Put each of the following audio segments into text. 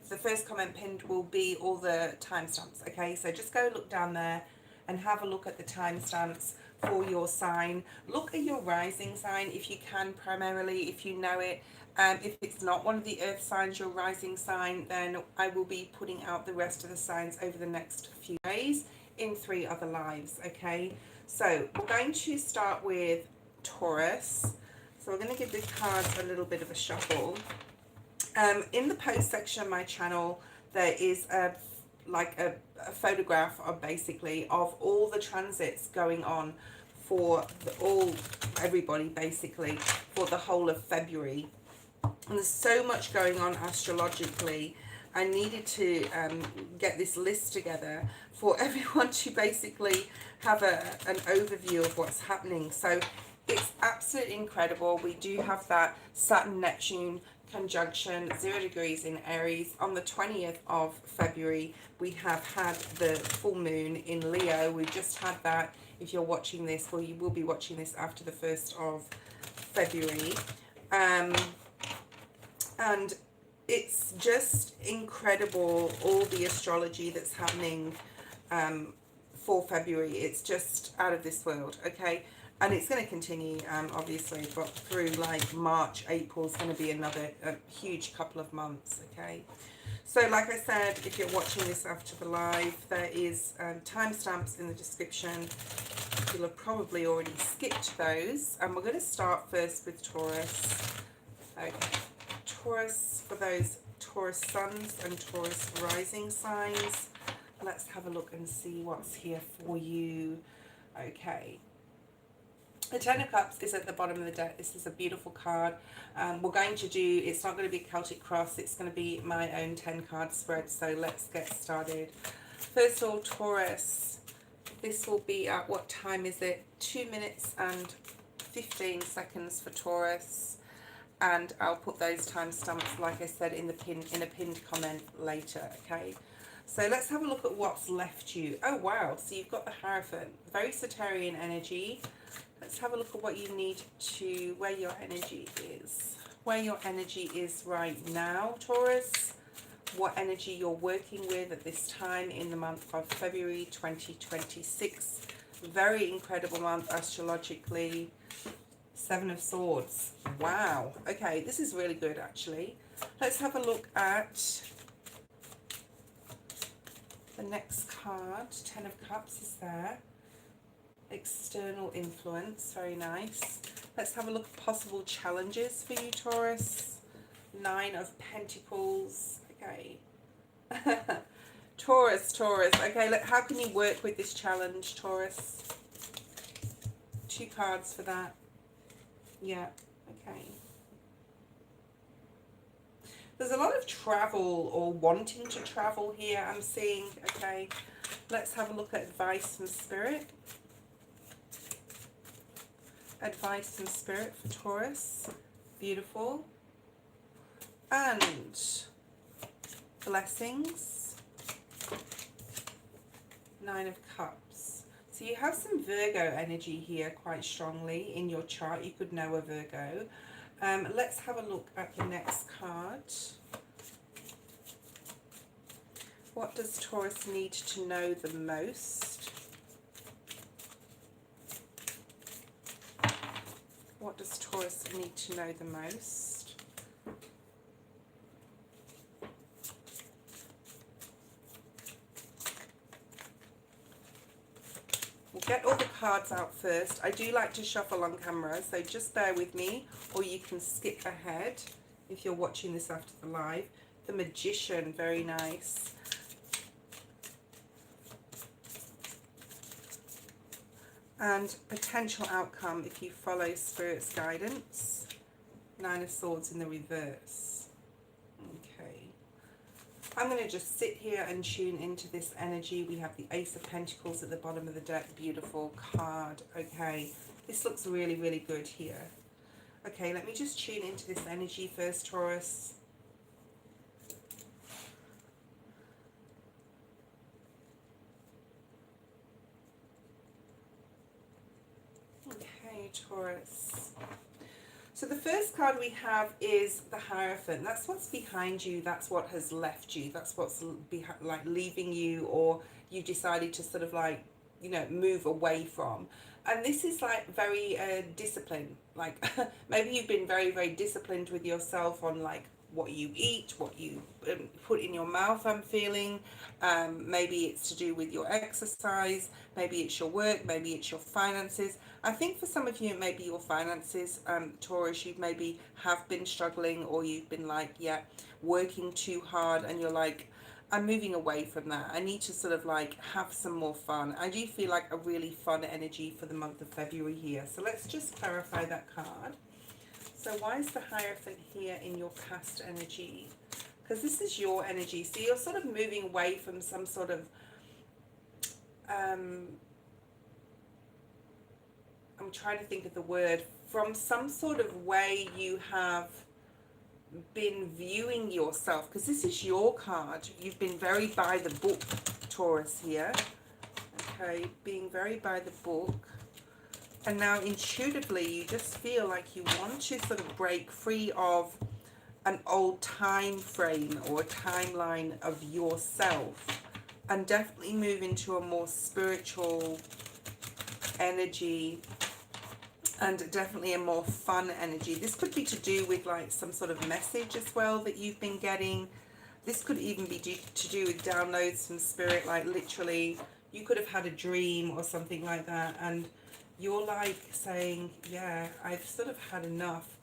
the first comment pinned will be all the timestamps. Okay, so just go look down there and have a look at the timestamps for your sign. Look at your rising sign if you can, primarily, if you know it. If it's not one of the earth signs, your rising sign, then I will be putting out the rest of the signs over the next few days in 3 other lives. Okay, so we're going to start with Taurus. So we're going to give the cards a little bit of a shuffle. In the post section of my channel, there is a photograph of basically of all the transits going on for everybody basically for the whole of February. And there's so much going on astrologically. I needed to get this list together for everyone to basically have an overview of what's happening. So it's absolutely incredible. We do have that Saturn-Neptune conjunction, 0 degrees in Aries. On the 20th of February, we have had the full moon in Leo. We just had that. If you're watching this, well, you will be watching this after the 1st of February. And it's just incredible, all the astrology that's happening for February. It's just out of this world, okay? And it's going to continue, obviously, but through like March, April is going to be another huge couple of months, okay? So like I said, if you're watching this after the live, there is timestamps in the description. You'll have probably already skipped those. And we're going to start first with Taurus. Okay. Taurus, for those Taurus suns and Taurus rising signs. Let's have a look and see what's here for you. Okay. The Ten of Cups is at the bottom of the deck. This is a beautiful card. We're going to do, it's not going to be Celtic Cross, it's going to be my own 10 card spread. So let's get started. First of all, Taurus, this will be at, what time is it? 2 minutes and 15 seconds for Taurus. And I'll put those timestamps, like I said, in a pinned comment later, okay? So let's have a look at what's left you. Oh, wow. So you've got the Hierophant. Very Saturnian energy. Let's have a look at what you need to, where your energy is. Where your energy is right now, Taurus. What energy you're working with at this time in the month of February 2026. Very incredible month astrologically. 7 of Swords. Wow. Okay, this is really good, actually. Let's have a look at the next card. 10 of Cups is there. External influence. Very nice. Let's have a look at possible challenges for you, Taurus. 9 of Pentacles. Okay. Taurus. Okay, how can you work with this challenge, Taurus? 2 cards for that. Yeah, okay. There's a lot of travel or wanting to travel here, I'm seeing, okay. Let's have a look at advice from Spirit. Advice from Spirit for Taurus. Beautiful. And blessings. 9 of Cups. So you have some Virgo energy here quite strongly in your chart. You could know a Virgo. Let's have a look at the next card. What does Taurus need to know the most? What does Taurus need to know the most? We'll get all the cards out first. I do like to shuffle on camera, so just bear with me, or you can skip ahead if you're watching this after the live. The Magician, very nice. And potential outcome if you follow Spirit's guidance. 9 of Swords in the reverse. Okay. I'm going to just sit here and tune into this energy. We have the Ace of Pentacles at the bottom of the deck. Beautiful card. Okay. This looks really, really good here. Okay, let me just tune into this energy first, Taurus. Okay, Taurus. So the first card we have is the Hierophant. That's what's behind you. That's what has left you. That's what's like leaving you, or you decided to sort of like, you know, move away from. And this is like very disciplined. Like maybe you've been very, very disciplined with yourself on like what you eat, what you put in your mouth, I'm feeling. Maybe it's to do with your exercise, maybe it's your work, maybe it's your finances. I think for some of you it may be your finances, Taurus. You maybe have been struggling, or you've been like, yeah, working too hard, and you're like, I'm moving away from that. I need to sort of like have some more fun. I do feel like a really fun energy for the month of February here. So let's just clarify that card. So why is the Hierophant here in your past energy? Because this is your energy. So you're sort of moving away from some sort of, I'm trying to think of the word, from some sort of way you have been viewing yourself, because this is your card. You've been very by the book, Taurus here. Okay, being very by the book. And now intuitively you just feel like you want to sort of break free of an old time frame or a timeline of yourself, and definitely move into a more spiritual energy, and definitely a more fun energy. This could be to do with like some sort of message as well that you've been getting. This could even be to do with downloads from spirit, like literally you could have had a dream or something like that, and you're like saying, yeah, I've sort of had enough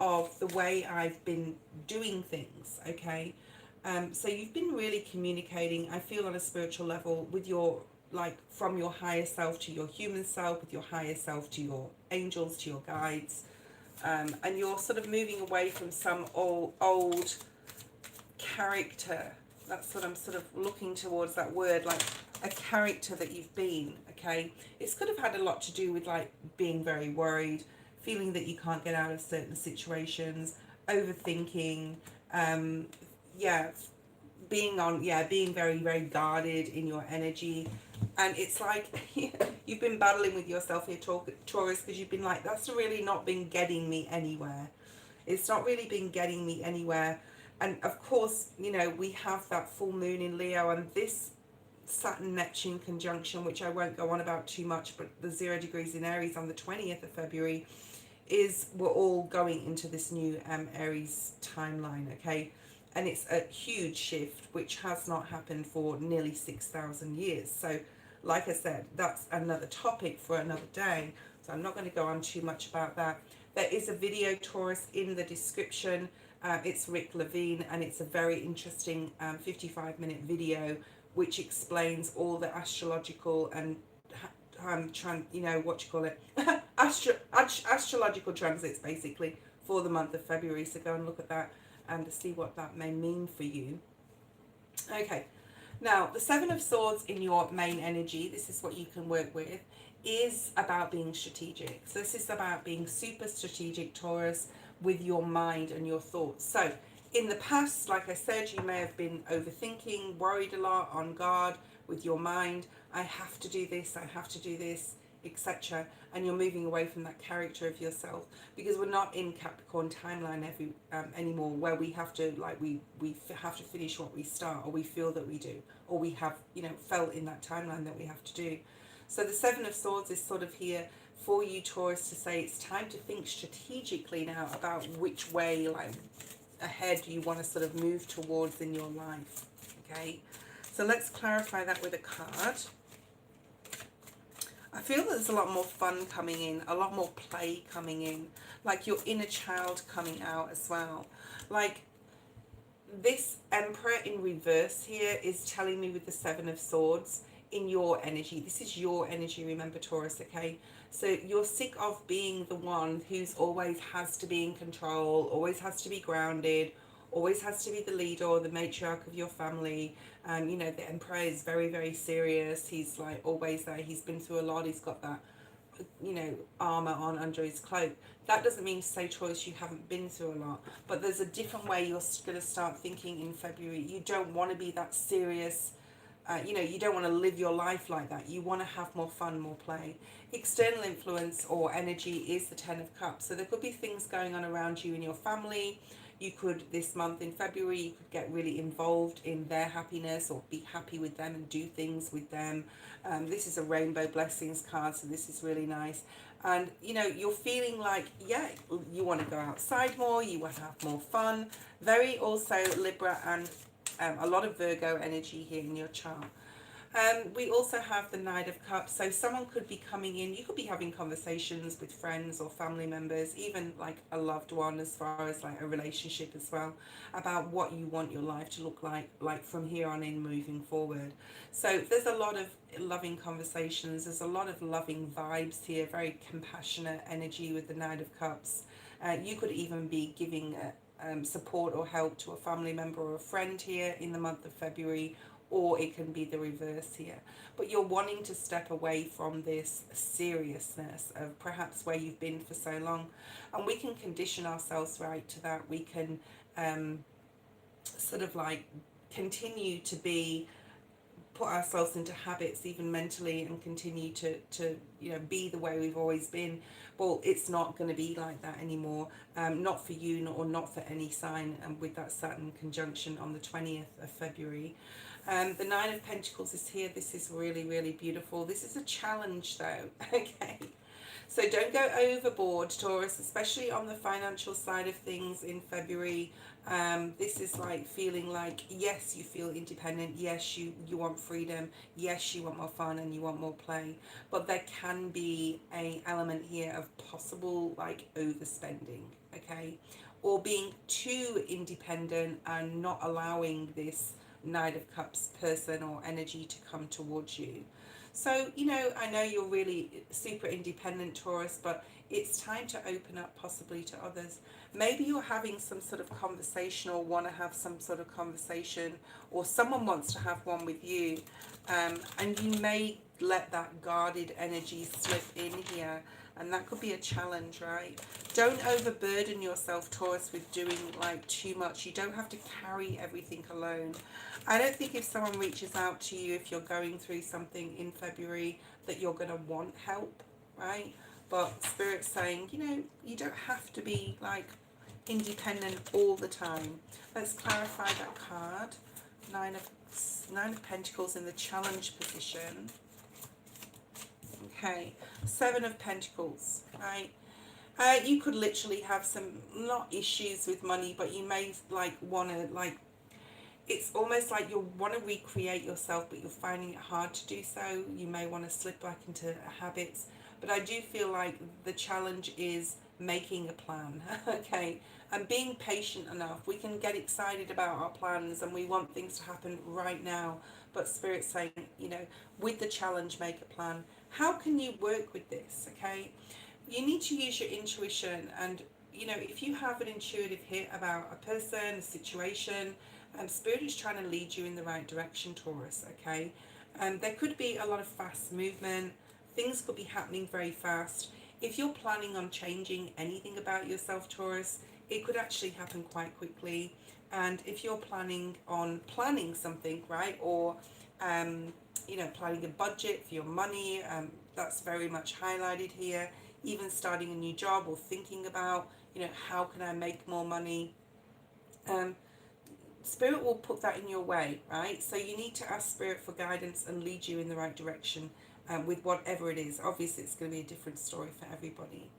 of the way I've been doing things, okay? So you've been really communicating, I feel, on a spiritual level with your, like, from your higher self to your human self, with your higher self to your angels, to your guides. And you're sort of moving away from some old character. That's what I'm sort of looking towards, that word, like a character that you've been, okay? It's could have had a lot to do with like being very worried, feeling that you can't get out of certain situations, overthinking, being very, very guarded in your energy. And it's like you've been battling with yourself here, Taurus, because you've been like, that's really not been getting me anywhere. It's not really been getting me anywhere. And of course, you know, we have that full moon in Leo, and this Saturn-Neptune conjunction, which I won't go on about too much, but the 0 degrees in Aries on the 20th of February, is we're all going into this new Aries timeline, okay? And it's a huge shift, which has not happened for nearly 6,000 years. So, like I said, that's another topic for another day. So I'm not going to go on too much about that. There is a video, Taurus, in the description. It's Rick Levine, and it's a very interesting 55-minute video which explains all the astrological and astrological transits basically for the month of February. So go and look at that and see what that may mean for you. Okay, now the Seven of Swords in your main energy, this is what you can work with, is about being strategic. So this is about being super strategic, Taurus, with your mind and your thoughts. So in the past, like I said, you may have been overthinking, worried a lot, on guard with your mind. I have to do this, I have to do this, etc. And you're moving away from that character of yourself, because we're not in Capricorn timeline anymore, where we have to, like, we have to finish what we start, or we feel that we do, or we have, you know, felt in that timeline that we have to do. So the Seven of Swords is sort of here for you, Taurus, to say it's time to think strategically now about which way, like, ahead you want to sort of move towards in your life, okay? So let's clarify that with a card. I feel that there's a lot more fun coming in, a lot more play coming in, like your inner child coming out as well. Like this Emperor in reverse here is telling me with the Seven of Swords in your energy. This is your energy, remember, Taurus, okay? So you're sick of being the one who's always has to be in control, always has to be grounded, always has to be the leader or the matriarch of your family. You know, the Emperor is very, very serious. He's like always there. He's been through a lot. He's got that, you know, armor on under his cloak. That doesn't mean to say, Taurus, you haven't been through a lot, but there's a different way you're going to start thinking in February. You don't want to be that serious, you know, you don't want to live your life like that. You want to have more fun, more play. External influence or energy is the Ten of Cups. So there could be things going on around you in your family. You could, this month in February, you could get really involved in their happiness or be happy with them and do things with them. This is a rainbow blessings card, so this is really nice. And, you know, you're feeling like, yeah, you want to go outside more, you want to have more fun. Very also Libra and a lot of Virgo energy here in your chart. We also have the Knight of Cups. So someone could be coming in, you could be having conversations with friends or family members, even like a loved one, as far as like a relationship as well, about what you want your life to look like from here on in moving forward. So there's a lot of loving conversations, there's a lot of loving vibes here, very compassionate energy with the Knight of Cups. You could even be giving support or help to a family member or a friend here in the month of February, or it can be the reverse here. But you're wanting to step away from this seriousness of perhaps where you've been for so long. And we can condition ourselves right to that. We can sort of like continue to put ourselves into habits even mentally and continue to you know, be the way we've always been. Well, it's not going to be like that anymore, not for you or not for any sign, and with that Saturn conjunction on the 20th of February. The Nine of Pentacles is here. This is really, really beautiful. This is a challenge though, okay? So don't go overboard, Taurus, especially on the financial side of things in February. This is like feeling like, yes, you feel independent. Yes, you want freedom. Yes, you want more fun and you want more play. But there can be an element here of possible like overspending, okay? Or being too independent and not allowing this Knight of Cups person or energy to come towards you. So, you know, I know you're really super independent, Taurus, but it's time to open up possibly to others. Maybe you're having some sort of conversation or want to have some sort of conversation, or someone wants to have one with you, and you may let that guarded energy slip in here, and that could be a challenge, right? Don't overburden yourself, Taurus, with doing like too much. You don't have to carry everything alone. I don't think if someone reaches out to you, if you're going through something in February, that you're going to want help, right? But Spirit's saying, you know, you don't have to be like independent all the time. Let's clarify that card. Nine of Pentacles in the challenge position. Okay, Seven of Pentacles, right? You could literally have some, not issues with money, but you may like want to like, it's almost like you want to recreate yourself, but you're finding it hard to do so. You may want to slip back into habits, but I do feel like the challenge is making a plan, okay, and being patient enough. We can get excited about our plans and we want things to happen right now, but Spirit's saying, you know, with the challenge, make a plan. How can you work with this, okay? You need to use your intuition, and, you know, if you have an intuitive hit about a person, a situation, Spirit is trying to lead you in the right direction, Taurus, okay? There could be a lot of fast movement. Things could be happening very fast. If you're planning on changing anything about yourself, Taurus, it could actually happen quite quickly. And if you're planning on planning something, right, or, you know, planning a budget for your money, that's very much highlighted here. Even starting a new job or thinking about, you know, how can I make more money? Spirit will put that in your way, right? So you need to ask Spirit for guidance and lead you in the right direction with whatever it is. Obviously, it's going to be a different story for everybody.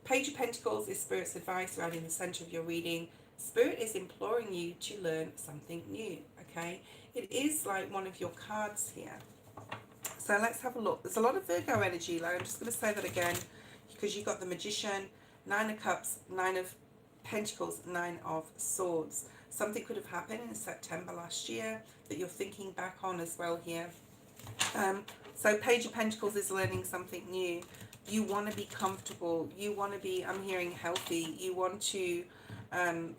Page of Pentacles is Spirit's advice right in the center of your reading. Spirit is imploring you to learn something new, okay? It is like one of your cards here. So let's have a look. There's a lot of Virgo energy. Like, I'm just going to say that again because you've got the Magician, Nine of Cups, Nine of Pentacles, Nine of Swords. Something could have happened in September last year that you're thinking back on as well here. So Page of Pentacles is learning something new. You want to be comfortable. You want to be, I'm hearing, healthy. You want to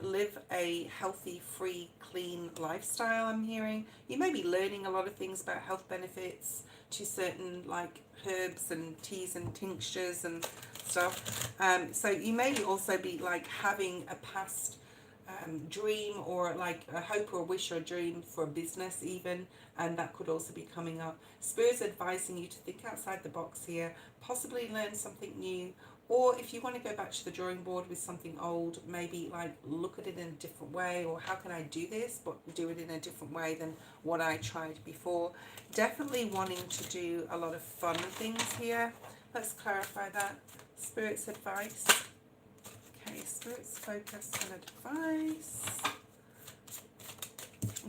live a healthy, free, clean lifestyle, I'm hearing. You may be learning a lot of things about health benefits to certain like herbs and teas and tinctures and stuff. So you may also be like having a past dream, or like a hope or a wish or a dream for a business even, and that could also be coming up. Spirit's advising you to think outside the box here, possibly learn something new, or if you want to go back to the drawing board with something old, maybe like look at it in a different way, or how can I do this but do it in a different way than what I tried before. Definitely wanting to do a lot of fun things here. Let's clarify that. Spirit's advice. Okay, Spirit's focus and advice.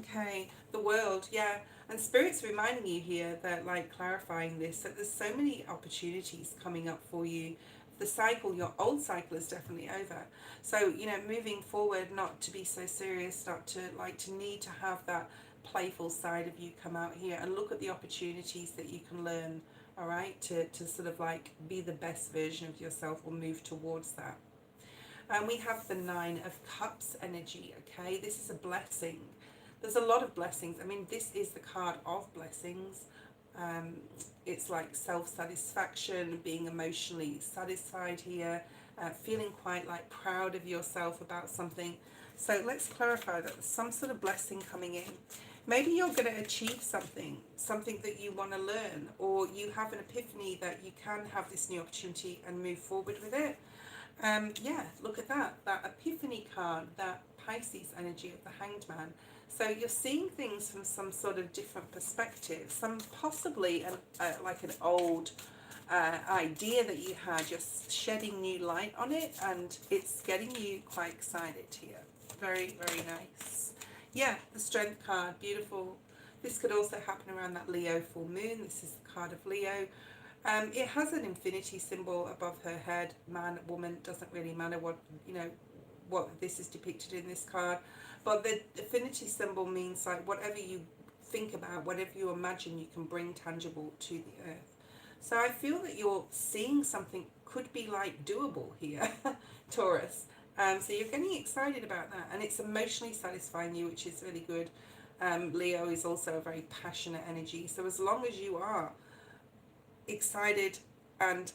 Okay, the world, yeah. And Spirit's reminding you here that, like, clarifying this, that there's so many opportunities coming up for you. The cycle, your old cycle is definitely over. So, you know, moving forward, not to be so serious, not to, like, to need to have that playful side of you come out here and look at the opportunities that you can learn, all right, to sort of, like, be the best version of yourself or move towards that. And we have the Nine of Cups energy, okay? This is a blessing. There's a lot of blessings. I mean, this is the card of blessings. It's like self-satisfaction, being emotionally satisfied here, feeling quite like proud of yourself about something. So let's clarify that there's some sort of blessing coming in. Maybe you're going to achieve something that you want to learn, or you have an epiphany that you can have this new opportunity and move forward with it. Yeah, look at that epiphany card, that Pisces energy of the Hanged Man. So you're seeing things from some sort of different perspective, some possibly like an old idea that you had, just shedding new light on it, and it's getting you quite excited here. Very, very nice. Yeah, the Strength card, beautiful. This could also happen around that Leo full moon. This is the card of Leo. It has an infinity symbol above her head. Man, woman, doesn't really matter what, you know, what this is depicted in this card. But the infinity symbol means like whatever you think about, whatever you imagine, you can bring tangible to the earth. So I feel that you're seeing something could be like doable here, Taurus. So you're getting excited about that, and it's emotionally satisfying you, which is really good. Leo is also a very passionate energy. So as long as you are excited and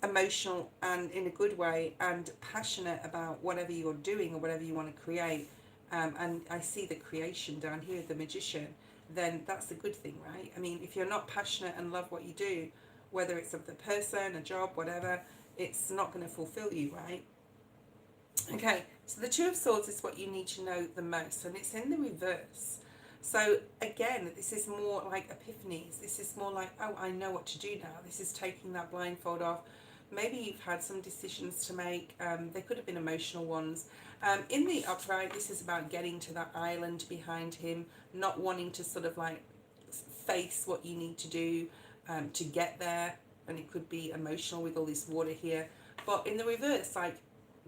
emotional and in a good way and passionate about whatever you're doing or whatever you want to create, and I see the creation down here, the Magician, then that's a good thing, right? I mean, if you're not passionate and love what you do, whether it's of the person, a job, whatever, it's not going to fulfill you, right? Okay, so the Two of Swords is what you need to know the most, and it's in the reverse. So again, this is more like epiphanies. This is more like, oh, I know what to do now. This is taking that blindfold off. Maybe you've had some decisions to make. They could have been emotional ones. In the upright, this is about getting to that island behind him, not wanting to sort of like face what you need to do to get there. And it could be emotional with all this water here. But in the reverse, like,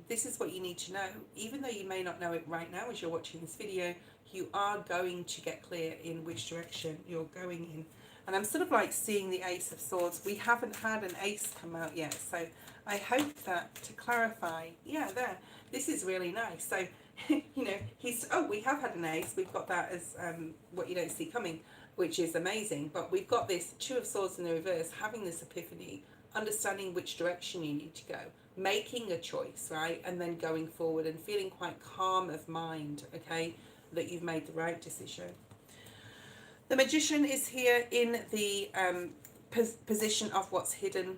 this is what you need to know. Even though you may not know it right now as you're watching this video, you are going to get clear in which direction you're going in. And I'm sort of like seeing the Ace of Swords. We haven't had an ace come out yet, so I hope that to clarify, yeah, there, this is really nice. So, you know, we have had an ace. We've got that as what you don't see coming, which is amazing. But we've got this Two of Swords in the reverse, having this epiphany, understanding which direction you need to go, making a choice, right? And then going forward and feeling quite calm of mind, okay, that you've made the right decision. The Magician is here in the position of what's hidden.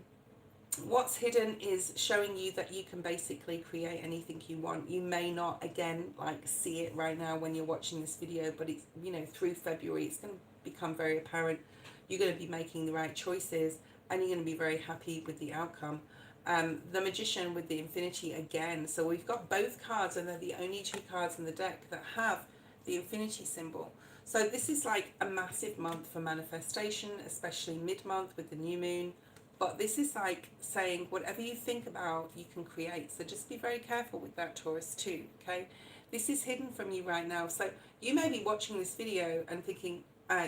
What's hidden is showing you that you can basically create anything you want. You may not, again, like see it right now when you're watching this video, but it's, you know, through February, it's going to become very apparent. You're going to be making the right choices, and you're going to be very happy with the outcome. The Magician with the Infinity again. So we've got both cards, and they're the only two cards in the deck that have the Infinity symbol. So this is like a massive month for manifestation, especially mid-month with the new moon. But this is like saying whatever you think about, you can create. So just be very careful with that, Taurus, too, okay? This is hidden from you right now. So you may be watching this video and thinking,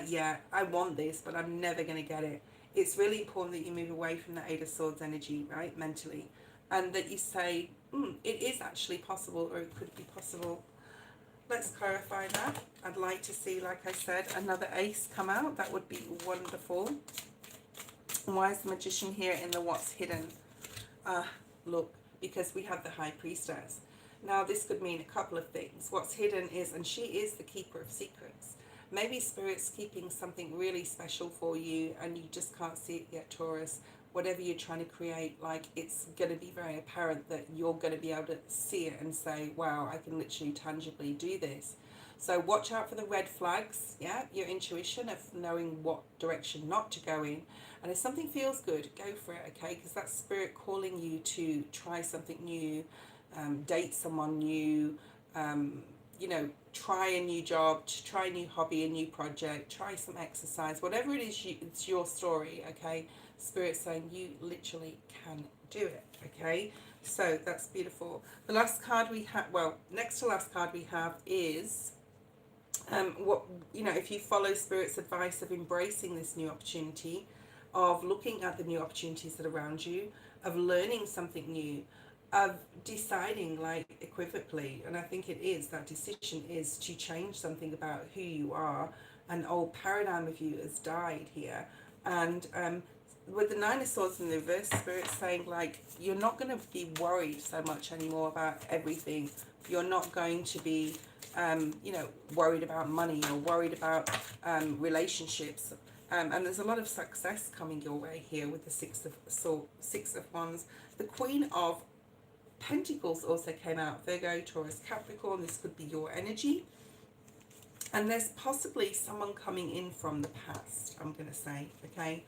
yeah, I want this, but I'm never going to get it. It's really important that you move away from the Eight of Swords energy, right, mentally. And that you say, it is actually possible, or it could be possible. Let's clarify that. I'd like to see, like I said, another ace come out. That would be wonderful. Why is the Magician here in the what's hidden? Look, because we have the High Priestess. Now, this could mean a couple of things. What's hidden is, and she is the keeper of secrets. Maybe Spirit's keeping something really special for you and you just can't see it yet, Taurus. Whatever you're trying to create, like, it's going to be very apparent that you're going to be able to see it and say, wow, I can literally tangibly do this. So watch out for the red flags, yeah, your intuition of knowing what direction not to go in. And if something feels good, go for it, okay? Because that's Spirit calling you to try something new, date someone new, you know, try a new job, try a new hobby, a new project, try some exercise, whatever it is, it's your story, okay? Spirit saying you literally can do it, okay? So that's beautiful. The last card we have, well, next to last card we have is what, you know, if you follow Spirit's advice of embracing this new opportunity, of looking at the new opportunities that are around you, of learning something new, of deciding, like, equivocally, and I think it is, that decision is to change something about who you are. An old paradigm of you has died here. And with the Nine of Swords in the reverse, Spirit's saying, like, you're not going to be worried so much anymore about everything. You're not going to be you know, worried about money or worried about relationships. And there's a lot of success coming your way here with the Six of Wands. The Queen of Pentacles also came out. Virgo, Taurus, Capricorn. This could be your energy. And there's possibly someone coming in from the past, I'm going to say, okay?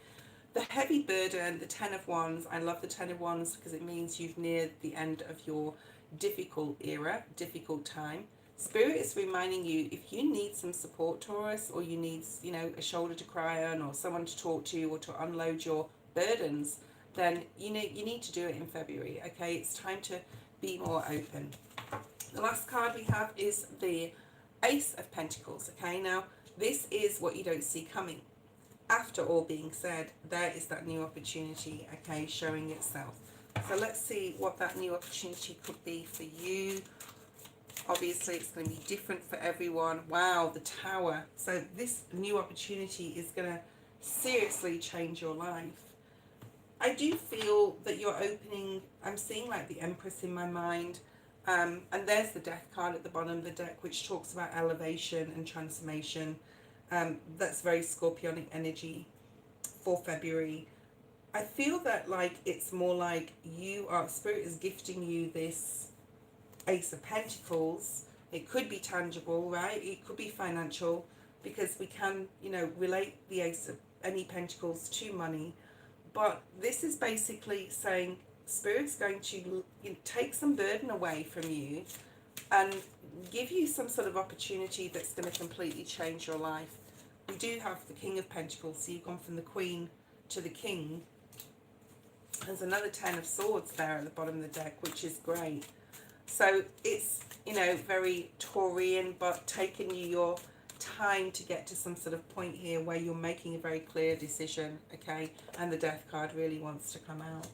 The heavy burden, the Ten of Wands. I love the Ten of Wands because it means you've neared the end of your difficult era, difficult time. Spirit is reminding you, if you need some support, Taurus, or you need, you know, a shoulder to cry on, or someone to talk to, or to unload your burdens, then you need to do it in February, okay? It's time to be more open. The last card we have is the Ace of Pentacles, okay? Now, this is what you don't see coming. After all being said, there is that new opportunity, okay, showing itself. So let's see what that new opportunity could be for you. Obviously, it's going to be different for everyone. Wow, the Tower. So this new opportunity is going to seriously change your life. I do feel that you're opening, I'm seeing like the Empress in my mind. And there's the Death card at the bottom of the deck, which talks about elevation and transformation. That's very Scorpionic energy for February. I feel that, like, it's more like you are, Spirit is gifting you this Ace of Pentacles. It could be tangible, right? It could be financial, because we can, you know, relate the Ace of any Pentacles to money. But this is basically saying Spirit's going to, you know, take some burden away from you and give you some sort of opportunity that's going to completely change your life. We do have the King of Pentacles, so you've gone from the Queen to the King. There's another Ten of Swords there at the bottom of the deck, which is great. So it's, you know, very Taurian, but taking you your time to get to some sort of point here where you're making a very clear decision, okay? And the Death card really wants to come out.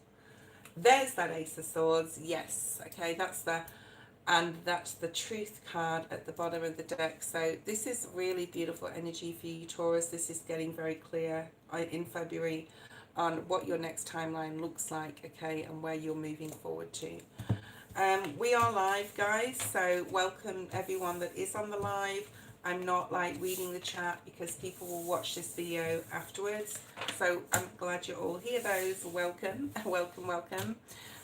There's that Ace of Swords, yes, okay, that's the Truth card at the bottom of the deck. So this is really beautiful energy for you, Taurus. This is getting very clear in February on what your next timeline looks like, okay, and where you're moving forward to. We are live, guys, so welcome everyone that is on the live. I'm not like reading the chat because people will watch this video afterwards, so I'm glad you're all here. Those, welcome. Welcome.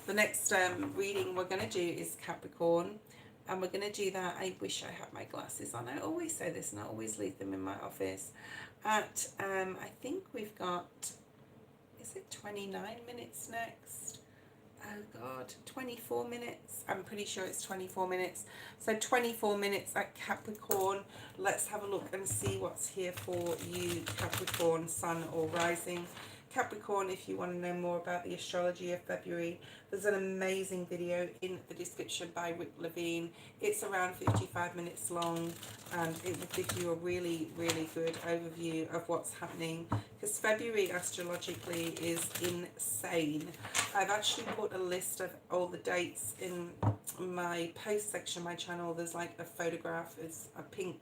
The next reading we're going to do is Capricorn, and we're going to do that. I wish I had my glasses on. I always say this and I always leave them in my office at I think we've got, is it 29 minutes next? Oh God, 24 minutes. I'm pretty sure it's 24 minutes. So 24 minutes at Capricorn. Let's have a look and see what's here for you, Capricorn, Sun or Rising. Capricorn, if you want to know more about the astrology of February, there's an amazing video in the description by Rick Levine. It's around 55 minutes long, and it will give you a really, really good overview of what's happening, because February astrologically is insane. I've actually put a list of all the dates in my post section of my channel. There's like a photograph, it's a pink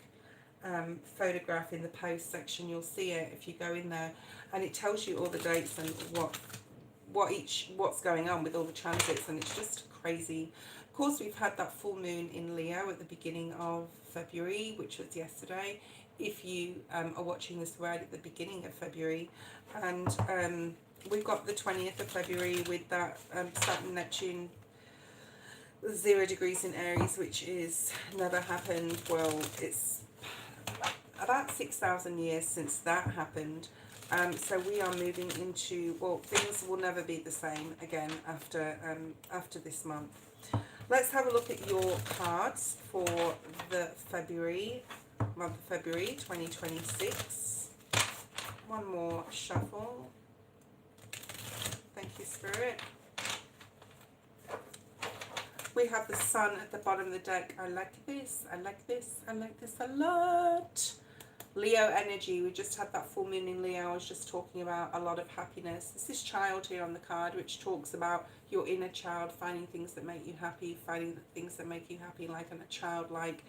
photograph in the post section. You'll see it if you go in there, and it tells you all the dates and what's going on with all the transits, and it's just crazy. Of course, we've had that full moon in Leo at the beginning of February, which was yesterday. If you are watching this right at the beginning of February, and we've got the 20th of February with that Saturn Neptune 0 degrees in Aries, which is never happened. Well, it's about 6,000 years since that happened. So we are moving into, well, things will never be the same again after this month. Let's have a look at your cards for the month of February 2026. One more shuffle. Thank you, Spirit. We have the Sun at the bottom of the deck. I like this, I like this, I like this a lot. Leo energy, we just had that full moon in Leo. I was just talking about a lot of happiness. This is child here on the card, which talks about your inner child, finding things that make you happy, finding things that make you happy, like a child, like,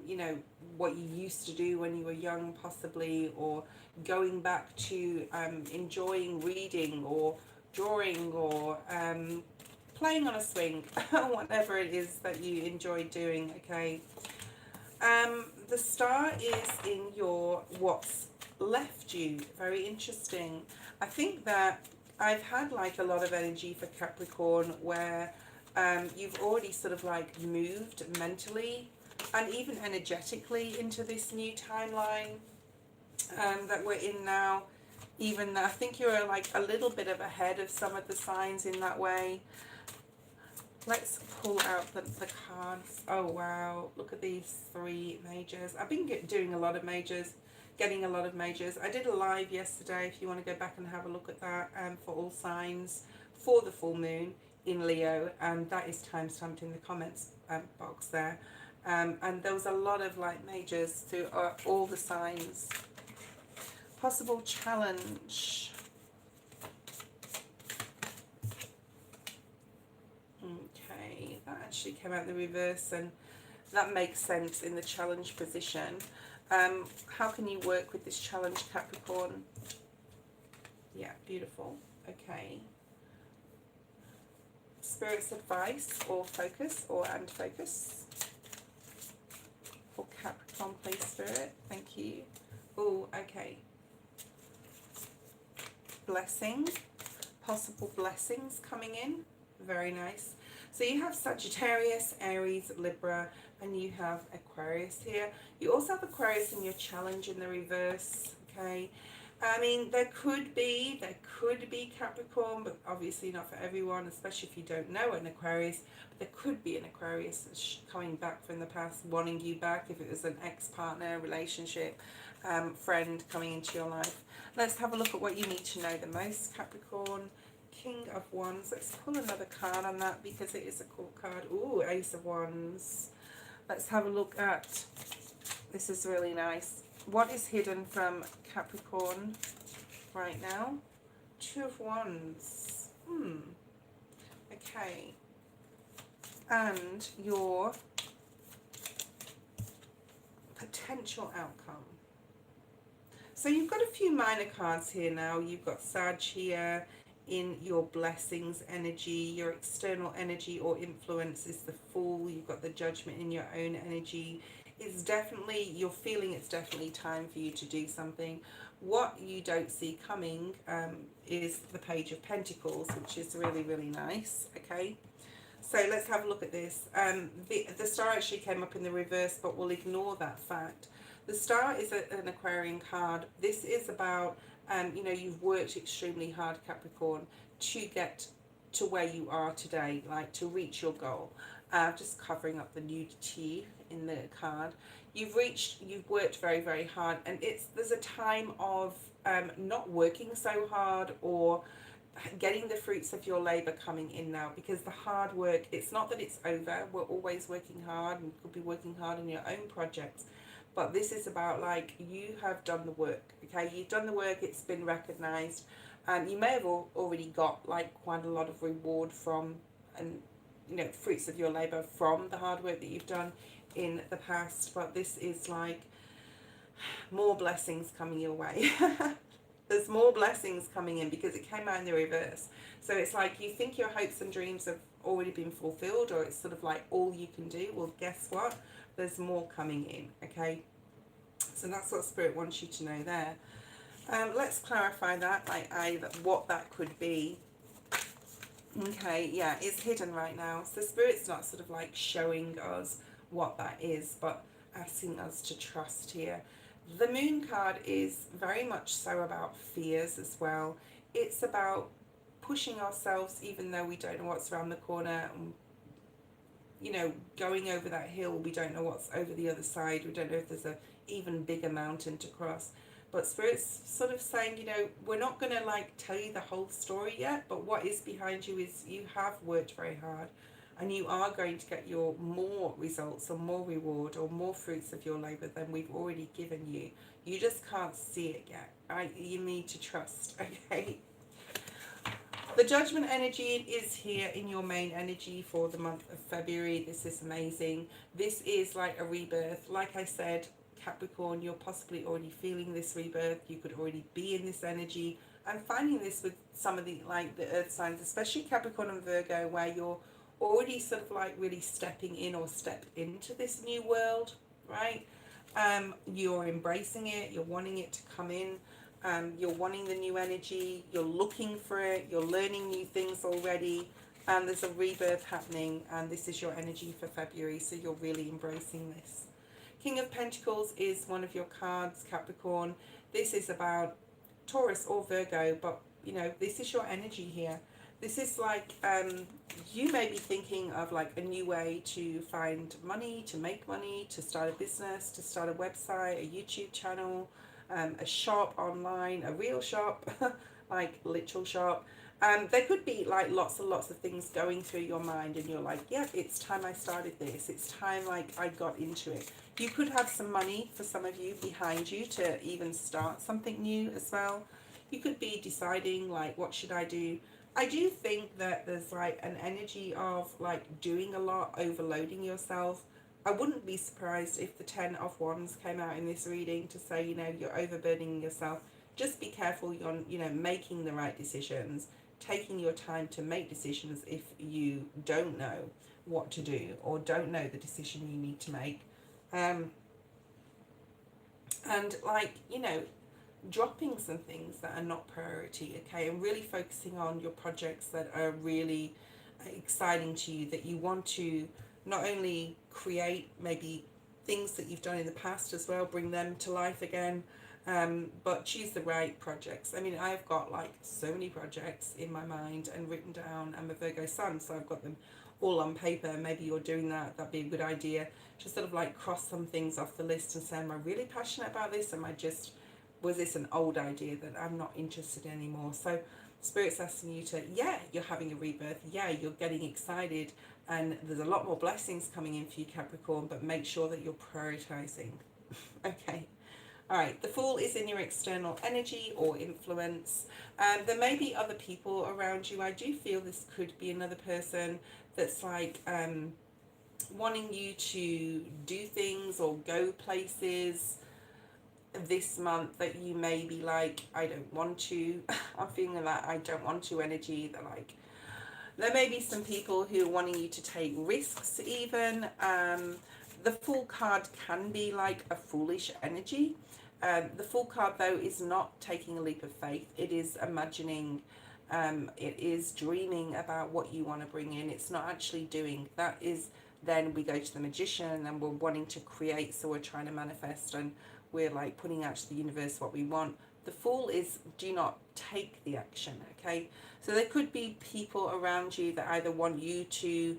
you know, what you used to do when you were young, possibly, or going back to enjoying reading or drawing or playing on a swing, whatever it is that you enjoy doing, okay? The star is in your what's left you. Very interesting. I think that I've had like a lot of energy for Capricorn where you've already sort of like moved mentally and even energetically into this new timeline that we're in now. Even I think you're like a little bit of ahead of some of the signs in that way. Let's pull out the cards. Oh, wow. Look at these 3 majors. I've been doing a lot of majors, getting a lot of majors. I did a live yesterday, if you want to go back and have a look at that, for all signs for the full moon in Leo. And that is timestamped in the comments box there. And there was a lot of like majors through all the signs. Possible challenge. Okay, that actually came out in the reverse, and that makes sense in the challenge position. How can you work with this challenge, Capricorn? Yeah, beautiful. Okay. Spirit's advice or focus and focus for Capricorn, please, Spirit. Thank you. Oh, okay. Blessing. Possible blessings coming in. Very nice. So you have Sagittarius, Aries, Libra, and you have Aquarius here. You also have Aquarius in your challenge in the reverse, okay? I mean, there could be Capricorn, but obviously not for everyone, especially if you don't know an Aquarius. But there could be an Aquarius that's coming back from the past, wanting you back if it was an ex-partner, relationship, friend coming into your life. Let's have a look at what you need to know the most, Capricorn. King of Wands. Let's pull another card on that because it is a cool card. Ooh, Ace of Wands. Let's have a look at, this is really nice. What is hidden from Capricorn right now? 2 of Wands. Okay. And your potential outcome. So you've got a few minor cards here now. You've got Sag here in your blessings energy. Your external energy or influence is the Fool. You've got the Judgment in your own energy. It's definitely, you're feeling it's definitely time for you to do something. What you don't see coming is the Page of Pentacles, which is really, really nice. Okay, so let's have a look at this. The star actually came up in the reverse, but we'll ignore that fact. The star is an Aquarian card. This is about, you know, you've worked extremely hard, Capricorn, to get to where you are today, like to reach your goal. Just covering up the nudity in the card. You've worked very, very hard, and there's a time of not working so hard or getting the fruits of your labor coming in now, because the hard work, it's not that it's over. We're always working hard, and you could be working hard on your own projects. But this is about, like, you have done the work, okay? You've done the work, it's been recognized, and you may have already got, like, quite a lot of reward from, and, you know, fruits of your labor from the hard work that you've done in the past. But this is, like, more blessings coming your way. There's more blessings coming in because it came out in the reverse. So it's like you think your hopes and dreams have already been fulfilled, or it's sort of like all you can do. Well, guess what? There's more coming in, okay? So that's what Spirit wants you to know there. Let's clarify that, like what that could be. Okay, yeah, it's hidden right now. So Spirit's not sort of like showing us what that is, but asking us to trust here. The Moon card is very much so about fears as well. It's about pushing ourselves even though we don't know what's around the corner, and, you know, going over that hill, we don't know what's over the other side. We don't know if there's a even bigger mountain to cross. But Spirit's sort of saying, you know, we're not going to like tell you the whole story yet, but what is behind you is you have worked very hard, and you are going to get your more results or more reward or more fruits of your labor than we've already given you. You just can't see it yet. You need to trust, okay? The Judgment energy is here in your main energy for the month of February. This is amazing. This is like a rebirth. Like I said, Capricorn, you're possibly already feeling this rebirth. You could already be in this energy. I'm finding this with some of the like the earth signs, especially Capricorn and Virgo, where you're already sort of like really stepping in or step into this new world, right? You're embracing it, you're wanting it to come in, you're wanting the new energy, you're looking for it, you're learning new things already, and there's a rebirth happening, and this is your energy for February, so you're really embracing this. King of Pentacles is one of your cards, Capricorn. This is about Taurus or Virgo, but you know, this is your energy here. This is like, you may be thinking of like a new way to find money, to make money, to start a business, to start a website, a YouTube channel, a shop online, a real shop, like literal shop. There could be like lots and lots of things going through your mind, and you're like, yep, it's time I started this. It's time like I got into it. You could have some money for some of you behind you to even start something new as well. You could be deciding like, what should I do? I do think that there's like an energy of like doing a lot, overloading yourself. I wouldn't be surprised if the 10 of Wands came out in this reading to say, you know, you're overburdening yourself. Just be careful you're, you know, making the right decisions, taking your time to make decisions if you don't know what to do or don't know the decision you need to make. And like, you know, dropping some things that are not priority, okay, and really focusing on your projects that are really exciting to you, that you want to not only create maybe things that you've done in the past as well, bring them to life again, but choose the right projects. I mean, I've got like so many projects in my mind and written down. I'm a Virgo sun, so I've got them all on paper. Maybe you're doing that. That'd be a good idea. Just sort of like cross some things off the list and say, am I really passionate about this? Was this an old idea that I'm not interested in anymore? So Spirit's asking you to, yeah, you're having a rebirth. Yeah, you're getting excited, and there's a lot more blessings coming in for you, Capricorn, but make sure that you're prioritizing. Okay. All right, the Fool is in your external energy or influence. There may be other people around you. I do feel this could be another person that's like wanting you to do things or go places this month that you may be like, I don't want to. I'm feeling that I don't want to energy. That like, there may be some people who are wanting you to take risks even. The Fool card can be like a foolish energy. The Fool card though is not taking a leap of faith. It is imagining, it is dreaming about what you want to bring in. It's not actually doing. That is, then we go to the Magician and we're wanting to create, so we're trying to manifest and we're like putting out to the universe what we want. The Fool is, do not take the action, okay? So there could be people around you that either want you to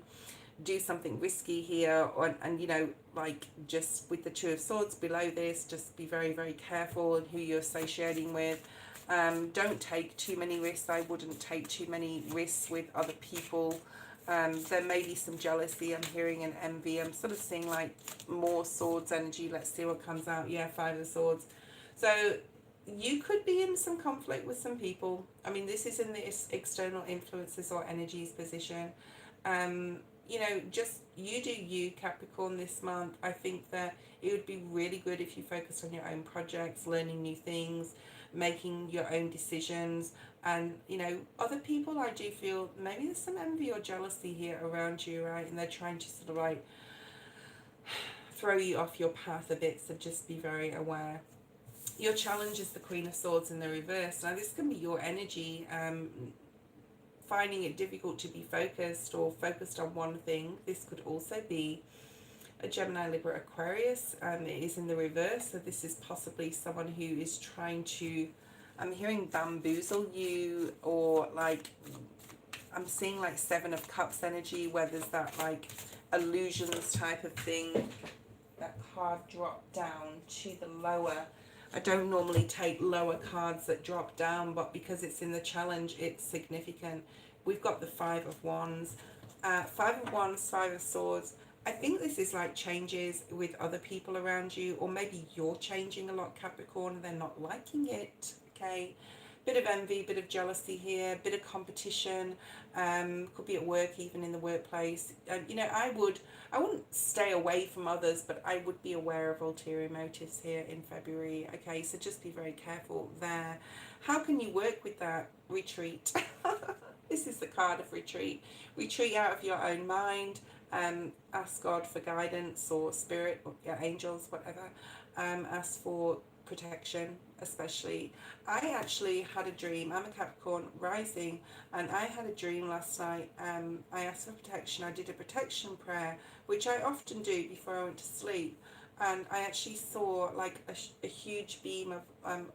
do something risky here, or, and you know, like just with the Two of Swords below this, just be very, very careful in who you're associating with. Don't take too many risks. I wouldn't take too many risks with other people. There may be some jealousy. I'm hearing an envy. I'm sort of seeing like more swords energy. Let's see what comes out. Yeah, Five of Swords. So you could be in some conflict with some people. I mean, this is in this external influences or energies position. you know, just you do you, Capricorn, this month. I think that it would be really good if you focused on your own projects, learning new things, making your own decisions. And, you know, other people, I do feel maybe there's some envy or jealousy here around you, right? And they're trying to sort of like throw you off your path a bit, so just be very aware. Your challenge is the Queen of Swords in the reverse. Now, this can be your energy, finding it difficult to be focused or focused on one thing. This could also be a Gemini, Libra, Aquarius. It is in the reverse, so this is possibly someone who is trying to, I'm hearing bamboozle you, or like, I'm seeing like Seven of Cups energy, where there's that like illusions type of thing. That card dropped down to the lower. I don't normally take lower cards that drop down, but because it's in the challenge, it's significant. We've got the Five of Wands. Five of Wands, Five of Swords. I think this is like changes with other people around you, or maybe you're changing a lot, Capricorn, and they're not liking it, okay? Bit of envy, bit of jealousy here, bit of competition, could be at work, even in the workplace. You know, I wouldn't stay away from others, but I would be aware of ulterior motives here in February, okay? So just be very careful there. How can you work with that? Retreat. This is the card of retreat. Retreat out of your own mind. Ask God for guidance, or spirit, or angels, whatever. Ask for protection, especially. I actually had a dream. I'm a Capricorn rising, and I had a dream last night. I asked for protection. I did a protection prayer, which I often do before I went to sleep, and I actually saw like a huge beam of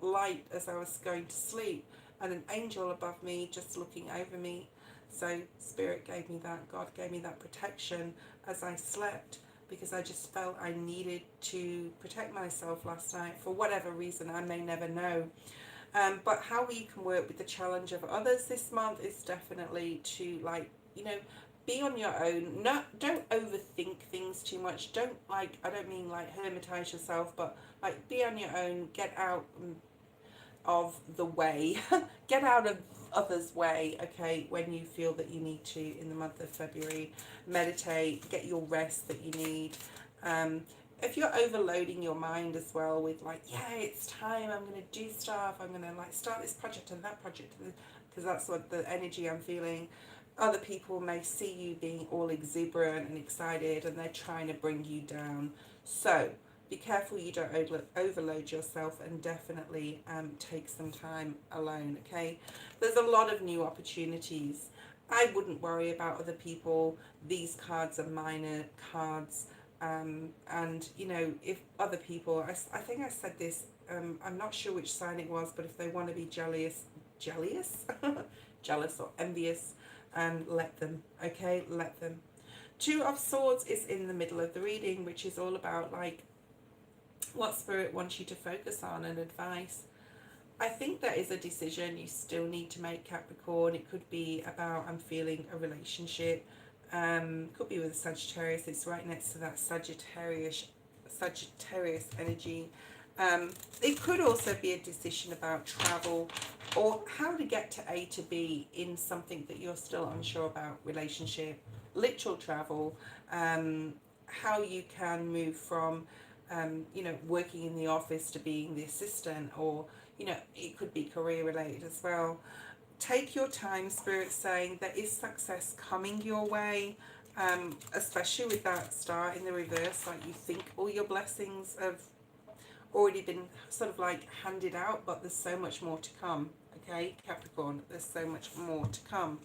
light as I was going to sleep, and an angel above me just looking over me. So Spirit gave me that, God gave me that protection as I slept, because I just felt I needed to protect myself last night for whatever reason. I may never know. But how we can work with the challenge of others this month is definitely to, like, you know, be on your own. Don't overthink things too much. Don't, like, I don't mean like hermitize yourself, but like be on your own. Get out of the way. Get out of others' way, okay, when you feel that you need to in the month of February. Meditate, get your rest that you need. If you're overloading your mind as well with like, yeah, it's time, I'm going to do stuff, I'm going to like start this project and that project, because that's what the energy I'm feeling. Other people may see you being all exuberant and excited, and they're trying to bring you down. So be careful you don't overload yourself, and definitely take some time alone, okay? There's a lot of new opportunities. I wouldn't worry about other people. These cards are minor cards. And, you know, if other people, I think I said this, I'm not sure which sign it was, but if they want to be jealous, jealous or envious, let them, okay? Let them. Two of Swords is in the middle of the reading, which is all about, like, what Spirit wants you to focus on and advice. I think that is a decision you still need to make, Capricorn. It could be about, I'm feeling a relationship. Could be with a Sagittarius. It's right next to that Sagittarius energy. It could also be a decision about travel, or how to get to A to B in something that you're still unsure about. Relationship, literal travel, how you can move from you know, working in the office to being the assistant, or, you know, it could be career related as well. Take your time, Spirit saying there is success coming your way, especially with that star in the reverse. Like, you think all your blessings have already been sort of like handed out, but there's so much more to come, okay, Capricorn? There's so much more to come.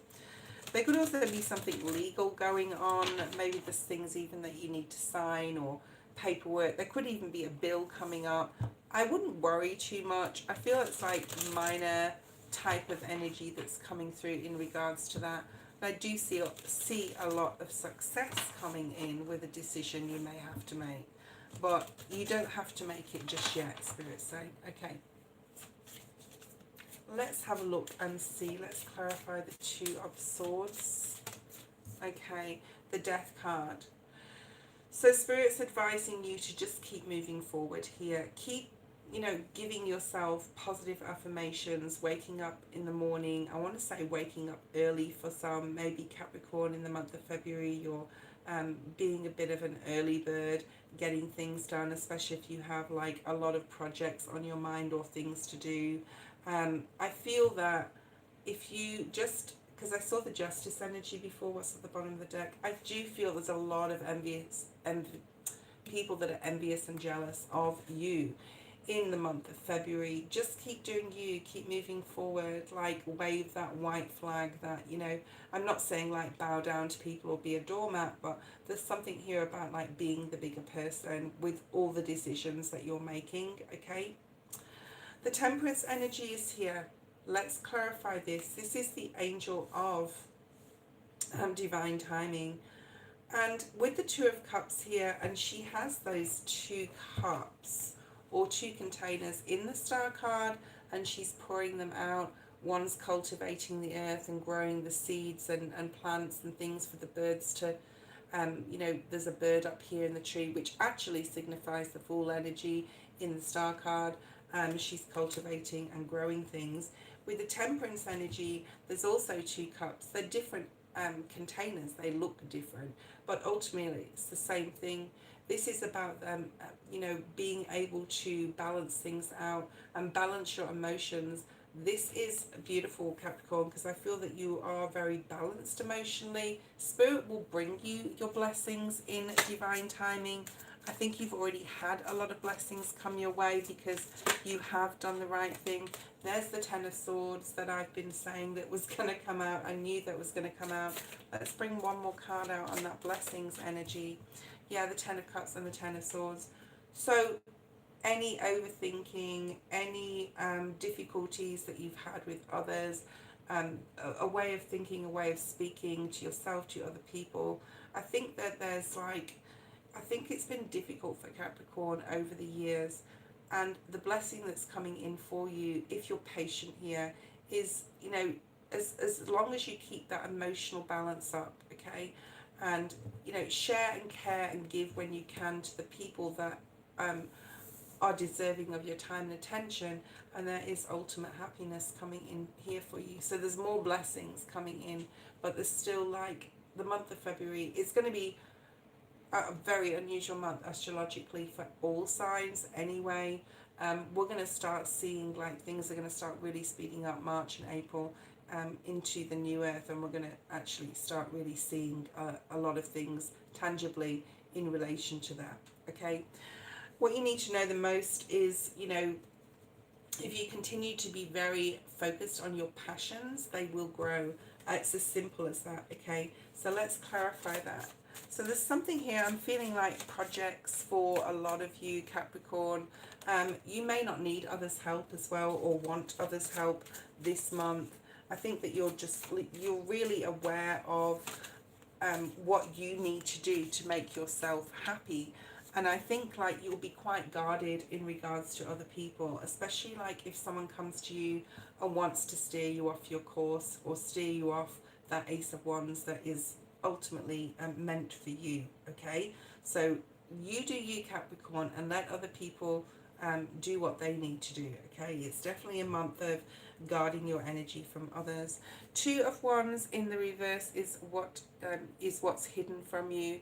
There could also be something legal going on. Maybe there's things even that you need to sign, or paperwork. There could even be a bill coming up. I wouldn't worry too much. I feel it's like minor type of energy that's coming through in regards to that. But I do see a lot of success coming in with a decision you may have to make. But you don't have to make it just yet, Spirit say. Okay. Let's have a look and see. Let's clarify the Two of Swords. Okay, the Death card. So Spirit's advising you to just keep moving forward here. Keep you know, giving yourself positive affirmations, waking up in the morning. I want to say waking up early for some, maybe Capricorn in the month of February, you're being a bit of an early bird, getting things done, especially if you have like a lot of projects on your mind or things to do. I feel that if you just, because I saw the justice energy before, what's at the bottom of the deck, I do feel there's a lot of people that are envious and jealous of you in the month of February. Just keep doing you, keep moving forward, like wave that white flag that, you know, I'm not saying like bow down to people or be a doormat, but there's something here about like being the bigger person with all the decisions that you're making, okay? The Temperance energy is here. Let's clarify this. This is the angel of divine timing. And with the Two of Cups here, and she has those two cups or two containers in the star card, and she's pouring them out. One's cultivating the earth and growing the seeds and plants and things for the birds to, you know, there's a bird up here in the tree, which actually signifies the Fool energy in the star card. She's cultivating and growing things. With the Temperance energy, there's also two cups. They're different containers, they look different, but ultimately it's the same thing. This is about you know, being able to balance things out and balance your emotions. This is beautiful, Capricorn, because I feel that you are very balanced emotionally. Spirit will bring you your blessings in divine timing. I think you've already had a lot of blessings come your way because you have done the right thing. There's the Ten of Swords that I've been saying that was going to come out. I knew that was going to come out. Let's bring one more card out on that blessings energy. Yeah, the Ten of Cups and the Ten of Swords. So any overthinking, any difficulties that you've had with others, a way of thinking, a way of speaking to yourself, to other people. I think that there's like, I think it's been difficult for Capricorn over the years, and the blessing that's coming in for you, if you're patient here, is, you know, as long as you keep that emotional balance up, okay, and, you know, share and care and give when you can to the people that are deserving of your time and attention, and there is ultimate happiness coming in here for you. So there's more blessings coming in, but there's still like the month of February is going to be a very unusual month astrologically for all signs anyway. We're going to start seeing like things are going to start really speeding up March and April into the new earth, and we're going to actually start really seeing a lot of things tangibly in relation to that, okay? What you need to know the most is, you know, if you continue to be very focused on your passions, they will grow. It's as simple as that, okay? So let's clarify that. So there's something here, I'm feeling like projects for a lot of you, Capricorn. You may not need others' help as well, or want others' help this month. I think that you're really aware of what you need to do to make yourself happy. And I think like you'll be quite guarded in regards to other people, especially like if someone comes to you and wants to steer you off your course or steer you off that Ace of Wands that is ultimately meant for you, okay? So you do you, Capricorn, and let other people do what they need to do, okay? It's definitely a month of guarding your energy from others. Two of Wands in the reverse is what's hidden from you.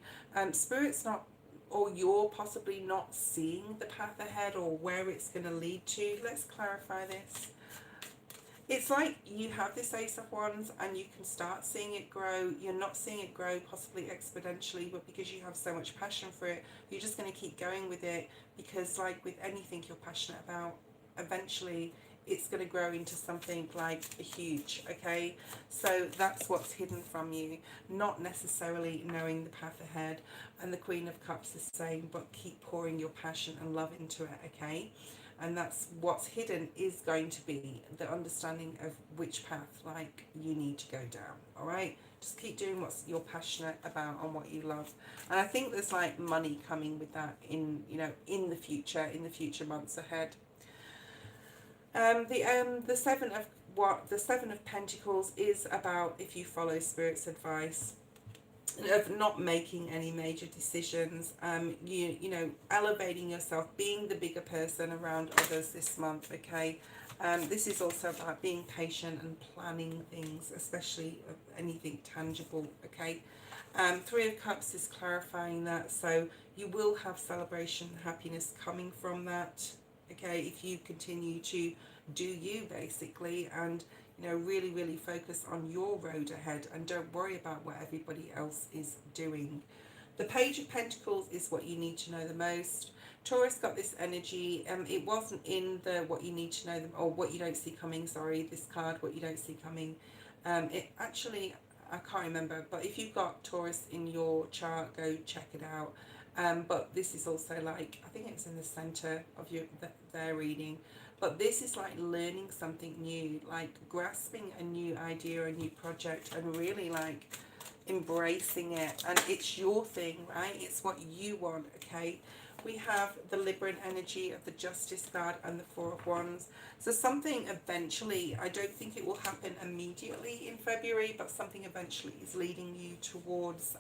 Spirit's not, or you're possibly not seeing the path ahead or where it's going to lead to. Let's clarify this. It's like you have this Ace of Wands and you can start seeing it grow. You're not seeing it grow possibly exponentially, but because you have so much passion for it, you're just going to keep going with it, because like with anything you're passionate about, eventually it's going to grow into something like huge, okay? So that's what's hidden from you, not necessarily knowing the path ahead. And the Queen of Cups is saying, but keep pouring your passion and love into it, okay? And that's what's hidden, is going to be the understanding of which path like you need to go down, all right? Just keep doing what you're passionate about and what you love. And I think there's like money coming with that in, you know, in the future months ahead. The Seven of Pentacles is about if you follow Spirit's advice. of not making any major decisions, you know, elevating yourself, being the bigger person around others this month, okay? This is also about being patient and planning things, especially anything tangible, okay? Three of Cups is clarifying that, so you will have celebration and happiness coming from that, okay, if you continue to do you, basically, and you know, really, really focus on your road ahead and don't worry about what everybody else is doing. The Page of Pentacles is what you need to know the most. Taurus got this energy. It wasn't in the what you need to know, or what you don't see coming, sorry, this card, what you don't see coming. It actually, I can't remember, but if you've got Taurus in your chart, go check it out. But this is also like, I think it's in the center of their reading. But this is like learning something new, like grasping a new idea, a new project, and really like embracing it. And it's your thing, right? It's what you want, okay? We have the Libran energy of the Justice card and the Four of Wands. So something eventually, I don't think it will happen immediately in February, but something eventually is leading you towards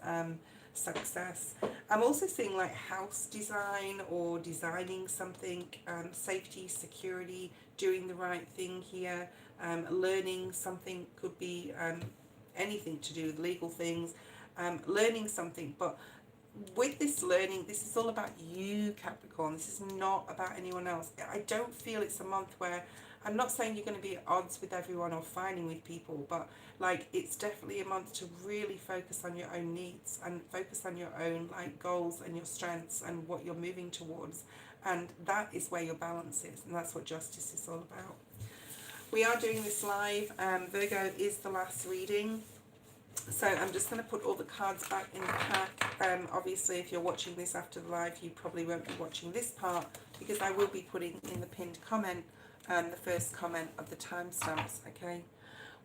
success. I'm also seeing like house design or designing something, safety, security, doing the right thing here, learning something, could be anything to do with legal things, learning something. But with this learning, this is all about you, Capricorn. This is not about anyone else. I don't feel it's a month where, I'm not saying you're going to be at odds with everyone or fighting with people, but like it's definitely a month to really focus on your own needs and focus on your own like goals and your strengths and what you're moving towards. And that is where your balance is, and that's what justice is all about. We are doing this live. Virgo is the last reading. So I'm just going to put all the cards back in the pack. Obviously, if you're watching this after the live, you probably won't be watching this part, because I will be putting in the pinned comment the first comment of the timestamps, okay?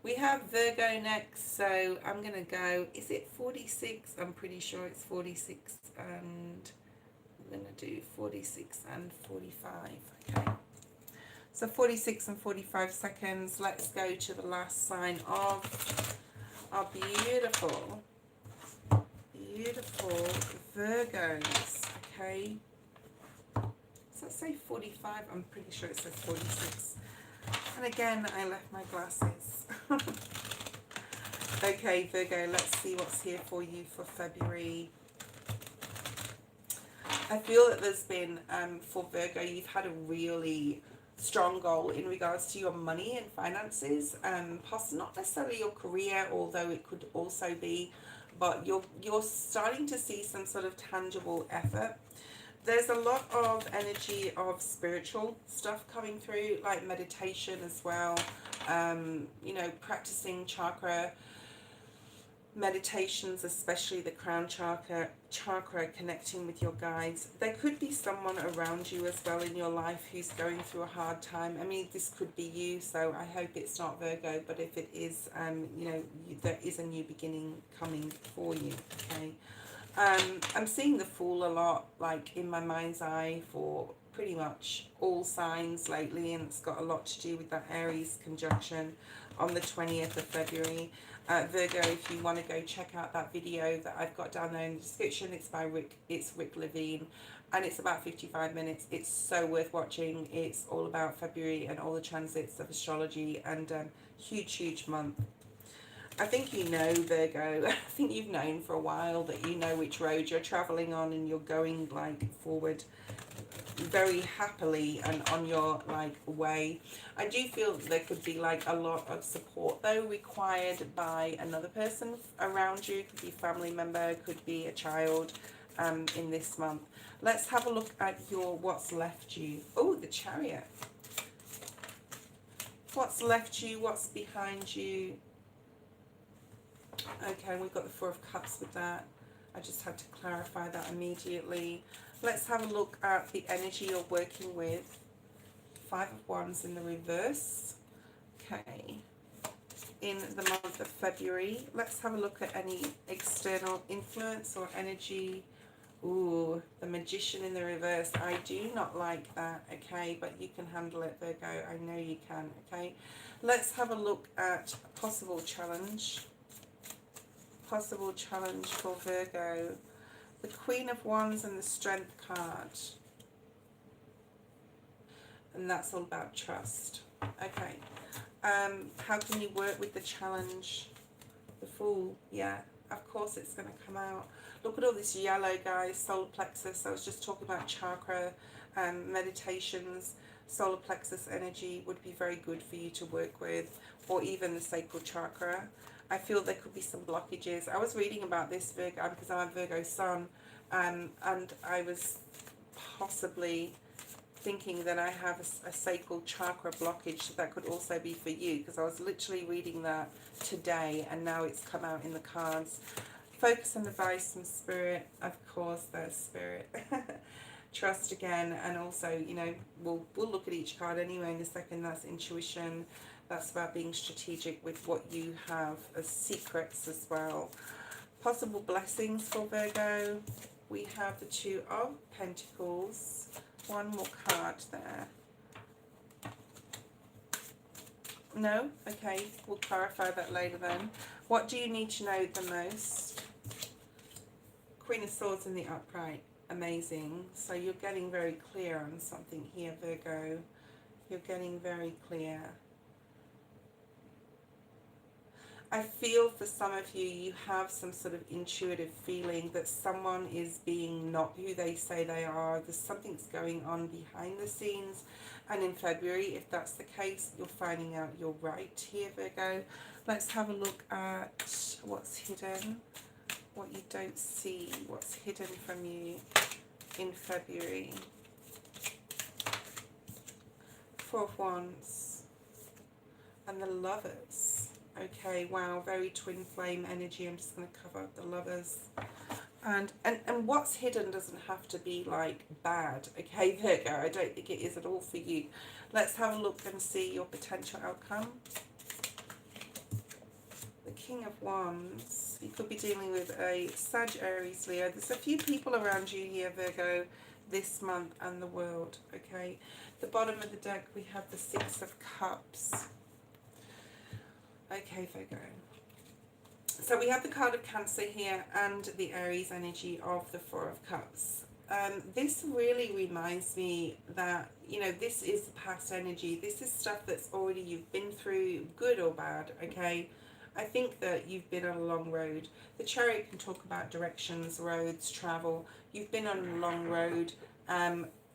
We have Virgo next, so I'm going to go, is it 46? I'm pretty sure it's 46, and I'm going to do 46 and 45, okay? So 46 and 45 seconds. Let's go to the last sign of our beautiful, beautiful Virgos, okay? Does that say 45? I'm pretty sure it says 46. And again, I left my glasses. Okay, Virgo, let's see what's here for you for February. I feel that there's been, for Virgo, you've had a really strong goal in regards to your money and finances, not necessarily your career, although it could also be, but you're starting to see some sort of tangible effort. There's a lot of energy of spiritual stuff coming through, like meditation as well, you know, practicing chakra meditations, especially the crown chakra, connecting with your guides. There could be someone around you as well in your life who's going through a hard time. I mean, this could be you, so I hope it's not Virgo, but if it is, you know, there is a new beginning coming for you, okay? I'm seeing the Fool a lot, like in my mind's eye, for pretty much all signs lately, and it's got a lot to do with that Aries conjunction on the 20th of February. Virgo, if you want to go check out that video that I've got down there in the description, it's by Rick Levine, and it's about 55 minutes. It's so worth watching. It's all about February and all the transits of astrology, and huge month. I think you know, Virgo, I think you've known for a while that you know which road you're traveling on, and you're going like forward very happily and on your like way. I do feel that there could be like a lot of support though required by another person around you. Could be a family member, could be a child, in this month. Let's have a look at your what's left you. Oh, the Chariot. What's left you, what's behind you. Okay, we've got the Four of Cups with that. I just had to clarify that immediately. Let's have a look at the energy you're working with. Five of Wands in the reverse. Okay. In the month of February. Let's have a look at any external influence or energy. Ooh, the Magician in the reverse. I do not like that, okay? But you can handle it, Virgo. I know you can, okay? Let's have a look at a possible challenge. possible challenge for Virgo? The Queen of Wands and the Strength card. And that's all about trust. Okay. How can you work with the challenge? The Fool. Yeah, of course it's going to come out. Look at all this yellow, guys. Solar plexus. I was just talking about chakra meditations. Solar plexus energy would be very good for you to work with, or even the sacral chakra. I feel there could be some blockages. I was reading about this, Virgo, because I'm a Virgo sun, and I was possibly thinking that I have a sacral chakra blockage. That could also be for you, because I was literally reading that today, and now it's come out in the cards. Focus and advice from Spirit. Of course, there's Spirit. Trust again, and also, you know, we'll look at each card anyway in a second. That's intuition. That's about being strategic with what you have as secrets as well. Possible blessings for Virgo. We have the Two of Pentacles. One more card there. No? Okay, we'll clarify that later then. What do you need to know the most? Queen of Swords in the upright. Amazing. So you're getting very clear on something here, Virgo. You're getting very clear. I feel for some of you, you have some sort of intuitive feeling that someone is being not who they say they are. There's something's going on behind the scenes. And in February, if that's the case, you're finding out you're right here, Virgo. Let's have a look at what's hidden, what you don't see, what's hidden from you in February. Four of Wands and the Lovers. Okay, wow, very twin flame energy. I'm just going to cover up the Lovers. And what's hidden doesn't have to be like bad. Okay, Virgo, I don't think it is at all for you. Let's have a look and see your potential outcome. The King of Wands. You could be dealing with a Sag, Aries, Leo. There's a few people around you here, Virgo, this month and the world. Okay, the bottom of the deck we have the Six of Cups. Okay, Virgo. So we have the card of Cancer here and the Aries energy of the Four of Cups. This really reminds me that, you know, this is past energy. This is stuff that's already you've been through, good or bad, okay? I think that you've been on a long road. The Chariot can talk about directions, roads, travel. You've been on a long road,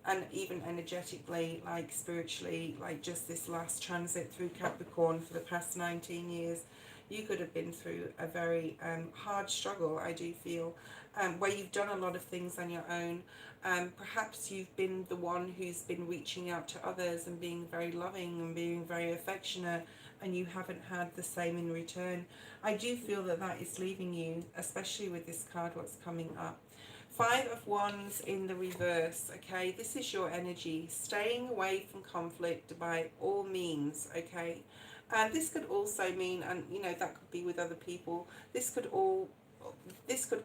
and even energetically, like spiritually, like just this last transit through Capricorn for the past 19 years, you could have been through a very hard struggle, I do feel, where you've done a lot of things on your own. Perhaps you've been the one who's been reaching out to others and being very loving and being very affectionate, and you haven't had the same in return. I do feel that that is leaving you, especially with this card, what's coming up. Five of Wands in the reverse, okay? This is your energy, staying away from conflict by all means, okay? And this could also mean, and you know, that could be with other people, this could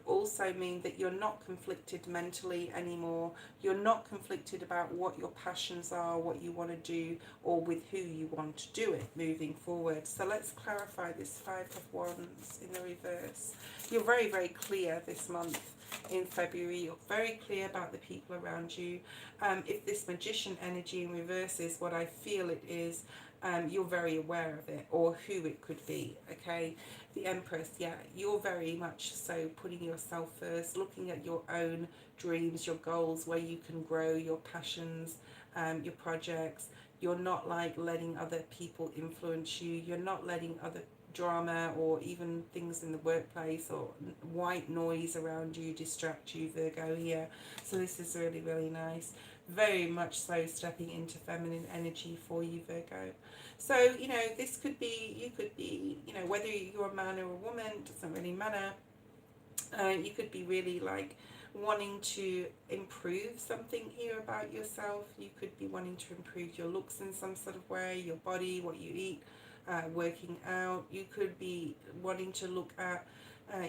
also mean that you're not conflicted mentally anymore. You're not conflicted about what your passions are, what you want to do, or with who you want to do it moving forward. So let's clarify this Five of Wands in the reverse. You're very, very clear this month. In February, you're very clear about the people around you. If this Magician energy in reverse is what I feel it is, you're very aware of it, or who it could be, okay? The Empress, yeah, you're very much so putting yourself first, looking at your own dreams, your goals, where you can grow your passions, your projects. You're not like letting other people influence you. You're not letting other drama or even things in the workplace or white noise around you distract you, Virgo, here. So this is really, really nice. Very much so stepping into feminine energy for you, Virgo. So, you know, this could be, you could be, you know, whether you're a man or a woman, doesn't really matter. You could be really like wanting to improve something here about yourself. You could be wanting to improve your looks in some sort of way, your body, what you eat, working out. You could be wanting to look at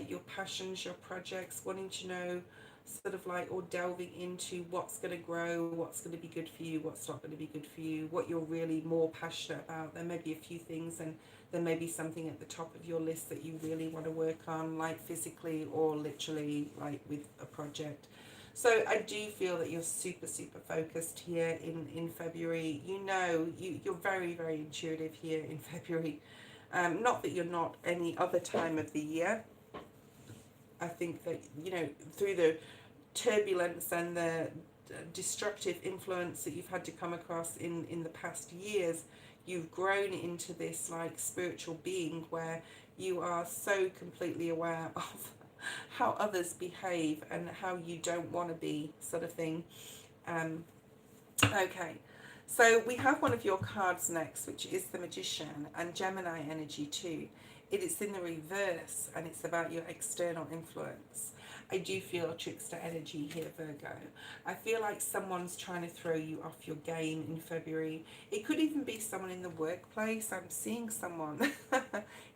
your passions, your projects, wanting to know sort of like, or delving into what's going to grow, what's going to be good for you, what's not going to be good for you, what you're really more passionate about. There may be a few things, and there may be something at the top of your list that you really want to work on, like physically or literally, like with a project. So I do feel that you're super, super focused here in February. You know, you're very, very intuitive here in February. Not that you're not any other time of the year. I think that, you know, through the turbulence and the destructive influence that you've had to come across in the past years, you've grown into this like spiritual being where you are so completely aware of how others behave and how you don't want to be, sort of thing. Okay, so we have one of your cards next, which is the Magician, and Gemini energy too. It is in the reverse, and it's about your external influence. I do feel trickster energy here, Virgo. I feel like someone's trying to throw you off your game in February. It could even be someone in the workplace. I'm seeing someone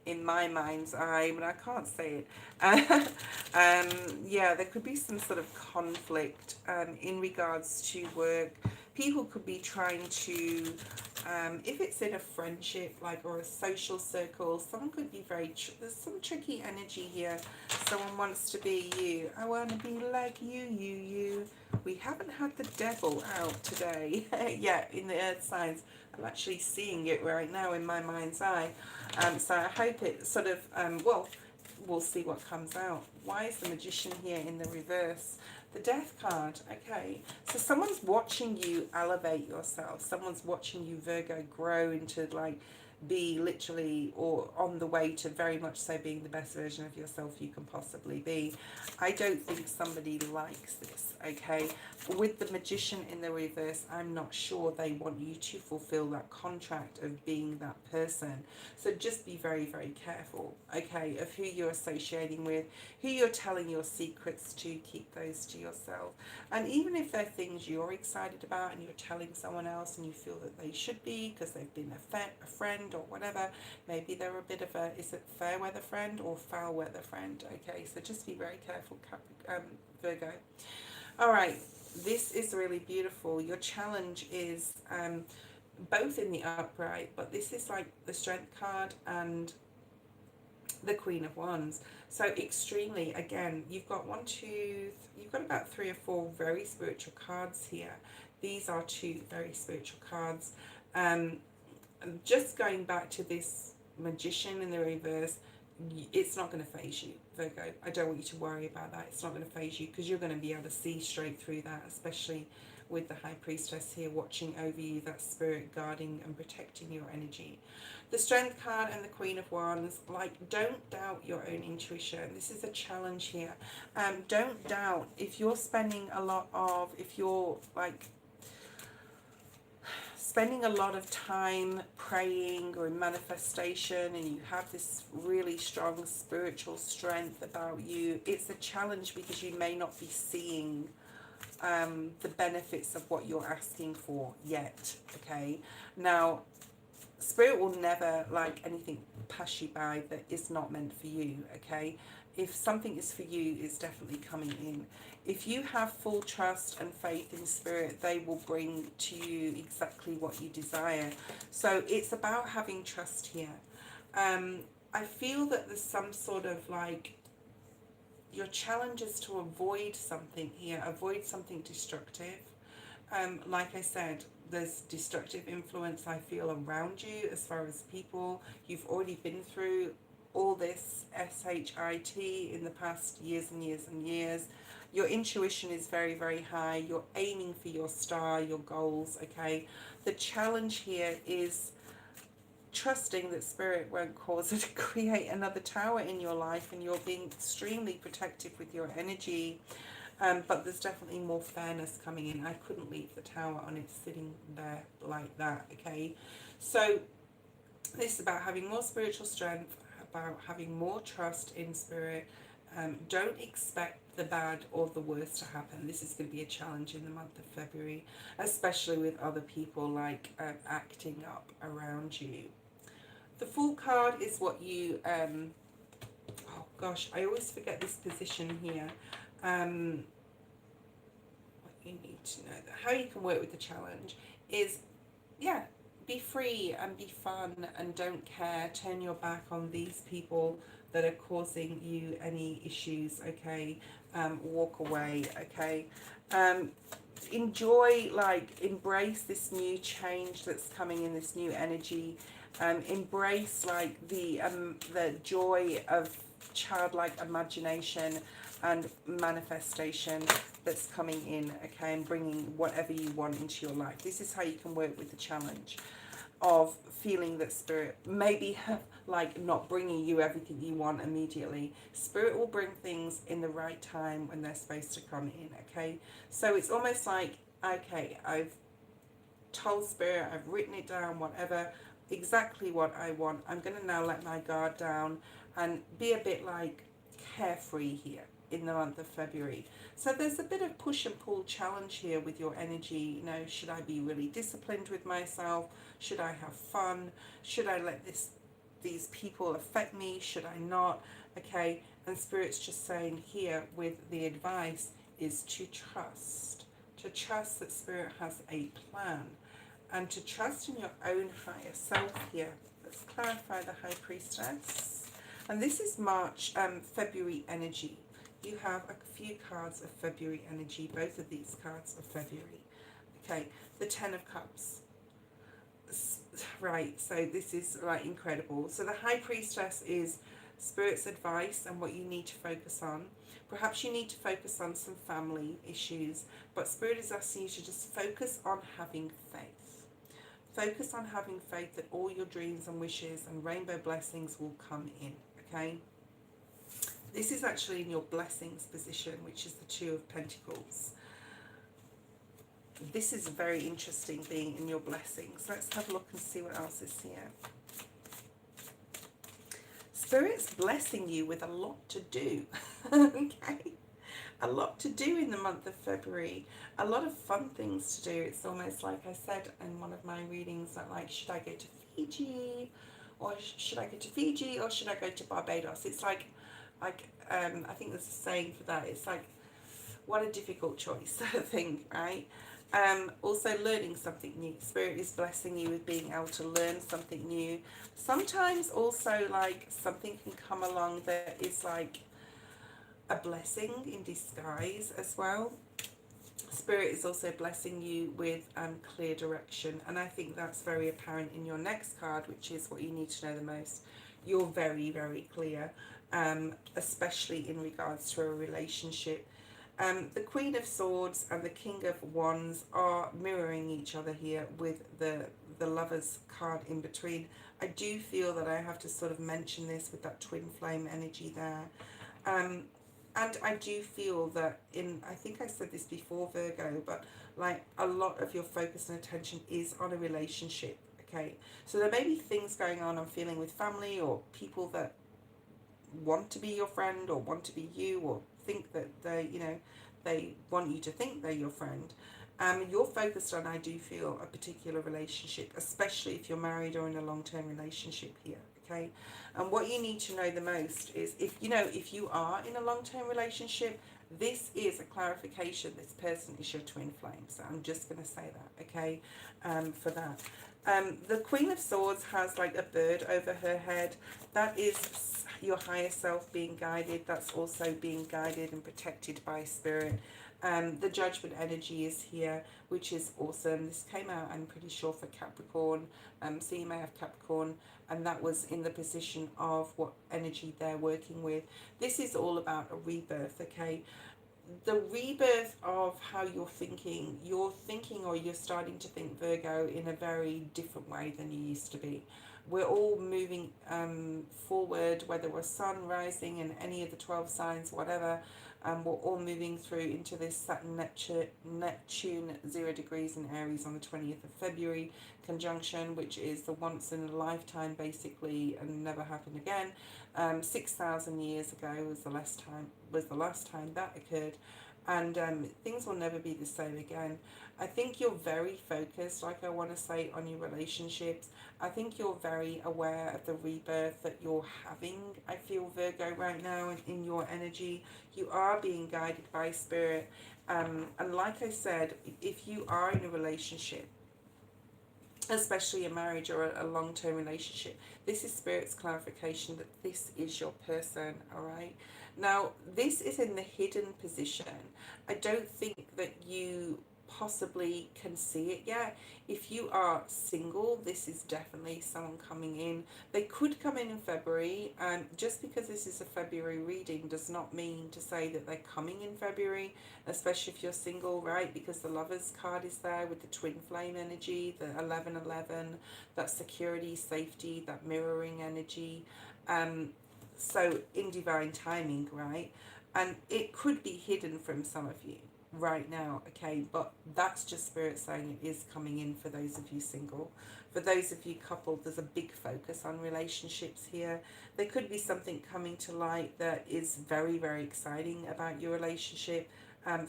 in my mind's eye, but I can't say it. Yeah, there could be some sort of conflict in regards to work. People could be trying to, if it's in a friendship, like, or a social circle, someone could be very, there's some tricky energy here. Someone wants to be you. I want to be like you. We haven't had the devil out today yet in the earth signs. I'm actually seeing it right now in my mind's eye. So I hope it sort of, well, we'll see what comes out. Why is the Magician here in the reverse? The Death card. Okay, so someone's watching you elevate yourself. Someone's watching you, Virgo, grow into like be literally or on the way to very much so being the best version of yourself you can possibly be. I don't think somebody likes this, okay? With the Magician in the reverse, I'm not sure they want you to fulfill that contract of being that person. So just be very, very careful, okay, of who you're associating with, who you're telling your secrets to. Keep those to yourself. And even if they're things you're excited about and you're telling someone else and you feel that they should be because they've been a friend or whatever, maybe they're a bit of a, is it fair weather friend or foul weather friend? Okay, so just be very careful, Virgo. All right, this is really beautiful. Your challenge is both in the upright, but this is like the Strength card and the Queen of Wands. So extremely, again, you've got you've got about 3 or 4 very spiritual cards here. These are 2 very spiritual cards. Just going back to this Magician in the reverse, it's not going to phase you, Virgo. I don't want you to worry about that. It's not going to phase you because you're going to be able to see straight through that, especially with the High Priestess here watching over you, that spirit guarding and protecting your energy. The Strength card and the Queen of Wands, like, don't doubt your own intuition. This is a challenge here. Don't doubt if you're spending a lot of, if you're like spending a lot of time praying or in manifestation and you have this really strong spiritual strength about you, it's a challenge because you may not be seeing the benefits of what you're asking for yet, okay? Now, Spirit will never, like anything, pass you by that is not meant for you, okay? If something is for you, it's definitely coming in. If you have full trust and faith in Spirit, they will bring to you exactly what you desire. So it's about having trust here. I feel that there's some sort of like, your challenge is to avoid something here, avoid something destructive. Like I said, there's destructive influence I feel around you as far as people. You've already been through all this SHIT in the past years and years and years. Your intuition is very, very high. You're aiming for your star, your goals, okay? The challenge here is trusting that Spirit won't cause it to create another tower in your life, and you're being extremely protective with your energy. But there's definitely more fairness coming in. I couldn't leave the tower on it sitting there like that, okay? So this is about having more spiritual strength, about having more trust in Spirit. Don't expect the bad or the worst to happen. This is going to be a challenge in the month of February, especially with other people like acting up around you. The Fool card is what you, oh gosh, I always forget this position here. you need to know that how you can work with the challenge is, yeah, be free and be fun and don't care. Turn your back on these people that are causing you any issues, okay? Walk away, okay? Enjoy, like, embrace this new change that's coming in, this new energy. Embrace, like, the joy of childlike imagination and manifestation that's coming in, okay, and bringing whatever you want into your life. This is how you can work with the challenge of feeling that spirit maybe like not bringing you everything you want immediately. Spirit will bring things in the right time when they're supposed to come in, okay? So it's almost like, okay, I've told spirit, I've written it down, whatever, exactly what I want. I'm going to now let my guard down and be a bit like carefree here in the month of February. So there's a bit of push and pull challenge here with your energy. You know, should I be really disciplined with myself? Should I have fun? Should I let these people affect me? Should I not? Okay, and Spirit's just saying here with the advice is to trust that Spirit has a plan, and to trust in your own higher self here. Let's clarify the High Priestess. And this is March, February energy. You have a few cards of February energy. Both of these cards are February. Okay, the Ten of Cups. Right, so this is like incredible. So the High Priestess is Spirit's advice and what you need to focus on. Perhaps you need to focus on some family issues, but Spirit is asking you to just focus on having faith. Focus on having faith that all your dreams and wishes and rainbow blessings will come in, okay? This is actually in your blessings position, which is the Two of Pentacles. This is very interesting being in your blessings. Let's have a look and see what else is here. Spirit's blessing you with a lot to do. Okay? A lot to do in the month of February. A lot of fun things to do. It's almost like I said in one of my readings that, like, should I go to Fiji? Or should I go to Fiji? Or should I go to Barbados? It's like I think there's a saying for that. It's like, what a difficult choice, I think, right? Also learning something new. Spirit is blessing you with being able to learn something new. Sometimes also, like, something can come along that is like a blessing in disguise as well. Spirit is also blessing you with clear direction, and I think that's very apparent in your next card, which is what you need to know the most. You're very, very clear, especially in regards to a relationship. The Queen of Swords and the King of Wands are mirroring each other here with the Lovers card in between. I do feel that I have to sort of mention this with that twin flame energy there. And I do feel that I think I said this before, Virgo, but like a lot of your focus and attention is on a relationship, okay? So there may be things going on I'm feeling with family or people that want to be your friend or want to be you or think that they want you to think they're your friend. You're focused on, I do feel, a particular relationship, especially if you're married or in a long-term relationship here, okay? And what you need to know the most is if you are in a long-term relationship, this is a clarification. This person is your twin flame. So I'm just going to say that, okay, for that. The Queen of Swords has like a bird over her head. That is your higher self being guided. That's also being guided and protected by Spirit. The Judgment energy is here, which is awesome. This came out, I'm pretty sure, for Capricorn. So you may have Capricorn, and that was in the position of what energy they're working with. This is all about a rebirth, okay? The rebirth of how you're thinking or you're starting to think, Virgo, in a very different way than you used to be. We're all moving forward, whether we're sun rising in any of the 12 signs, whatever. We're all moving through into this Saturn Neptune 0 degrees in Aries on the 20th of February conjunction, which is the once in a lifetime basically and never happen again. 6,000 years ago was the last time that occurred. and things will never be the same again. I think you're very focused, like I want to say, on your relationships. I think you're very aware of the rebirth that you're having. I feel, Virgo, right now in your energy. You are being guided by spirit. And like I said, if you are in a relationship, especially a marriage or a long-term relationship, this is spirit's clarification that this is your person. All right, now this is in the hidden position. I don't think that you possibly can see it yet. If you are single, this is definitely someone coming in. They could come in February, and just because this is a February reading does not mean to say that they're coming in February, especially if you're single, right? Because the Lovers card is there with the twin flame energy, the 1111, that security, safety, that mirroring energy. So in divine timing, right? And it could be hidden from some of you right now, okay? But that's just spirit saying it is coming in for those of you single. For those of you coupled, there's a big focus on relationships here. There could be something coming to light that is very, very exciting about your relationship.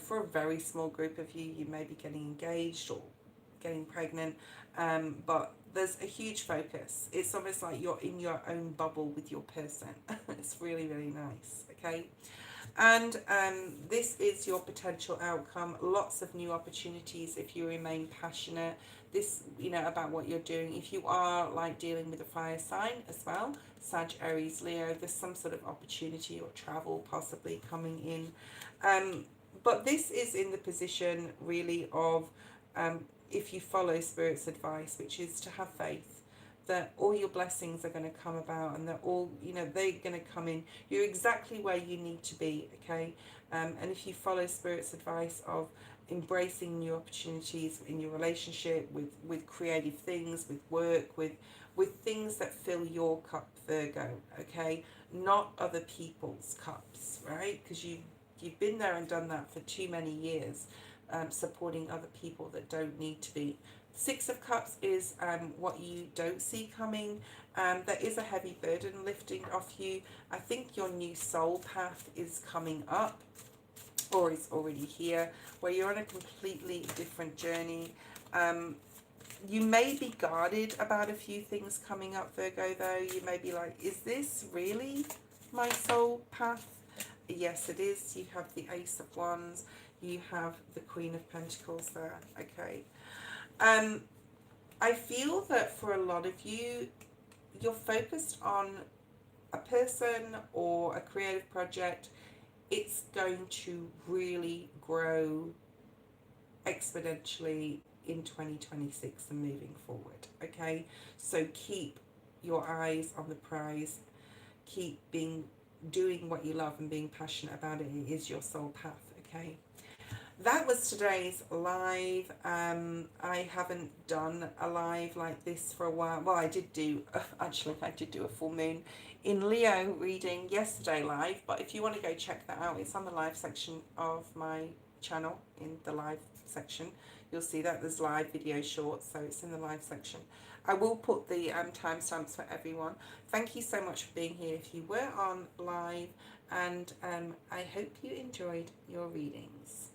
For a very small group of you, you may be getting engaged or getting pregnant, but there's a huge focus. It's almost like you're in your own bubble with your person. It's really, really nice, okay? And this is your potential outcome. Lots of new opportunities if you remain passionate. This, you know, about what you're doing. If you are like dealing with a fire sign as well, Sag, Aries, Leo, there's some sort of opportunity or travel possibly coming in. But this is in the position really of, if you follow Spirit's advice, which is to have faith, that all your blessings are going to come about, and that all, you know, they're going to come in. You're exactly where you need to be, okay? And if you follow Spirit's advice of embracing new opportunities in your relationship, with creative things, with work, with things that fill your cup, Virgo, okay? Not other people's cups, right? Because you've been there and done that for too many years, supporting other people that don't need to be. Six of Cups is what you don't see coming. There is a heavy burden lifting off you. I think your new soul path is coming up, or is already here, where you're on a completely different journey. You may be guarded about a few things coming up, Virgo, though. You may be like, is this really my soul path? Yes, it is. You have the Ace of Wands. You have the Queen of Pentacles there, okay? I feel that for a lot of you, you're focused on a person or a creative project. It's going to really grow exponentially in 2026 and moving forward, okay? So keep your eyes on the prize. Keep doing what you love and being passionate about it. It is your soul path, okay? That was today's live. I haven't done a live like this for a while. Well, I did do a full moon in Leo reading yesterday live, but if you want to go check that out, it's on the live section of my channel. In the live section, you'll see that there's live video shorts, so it's in the live section. I will put the timestamps for everyone. Thank you so much for being here if you were on live, and I hope you enjoyed your readings.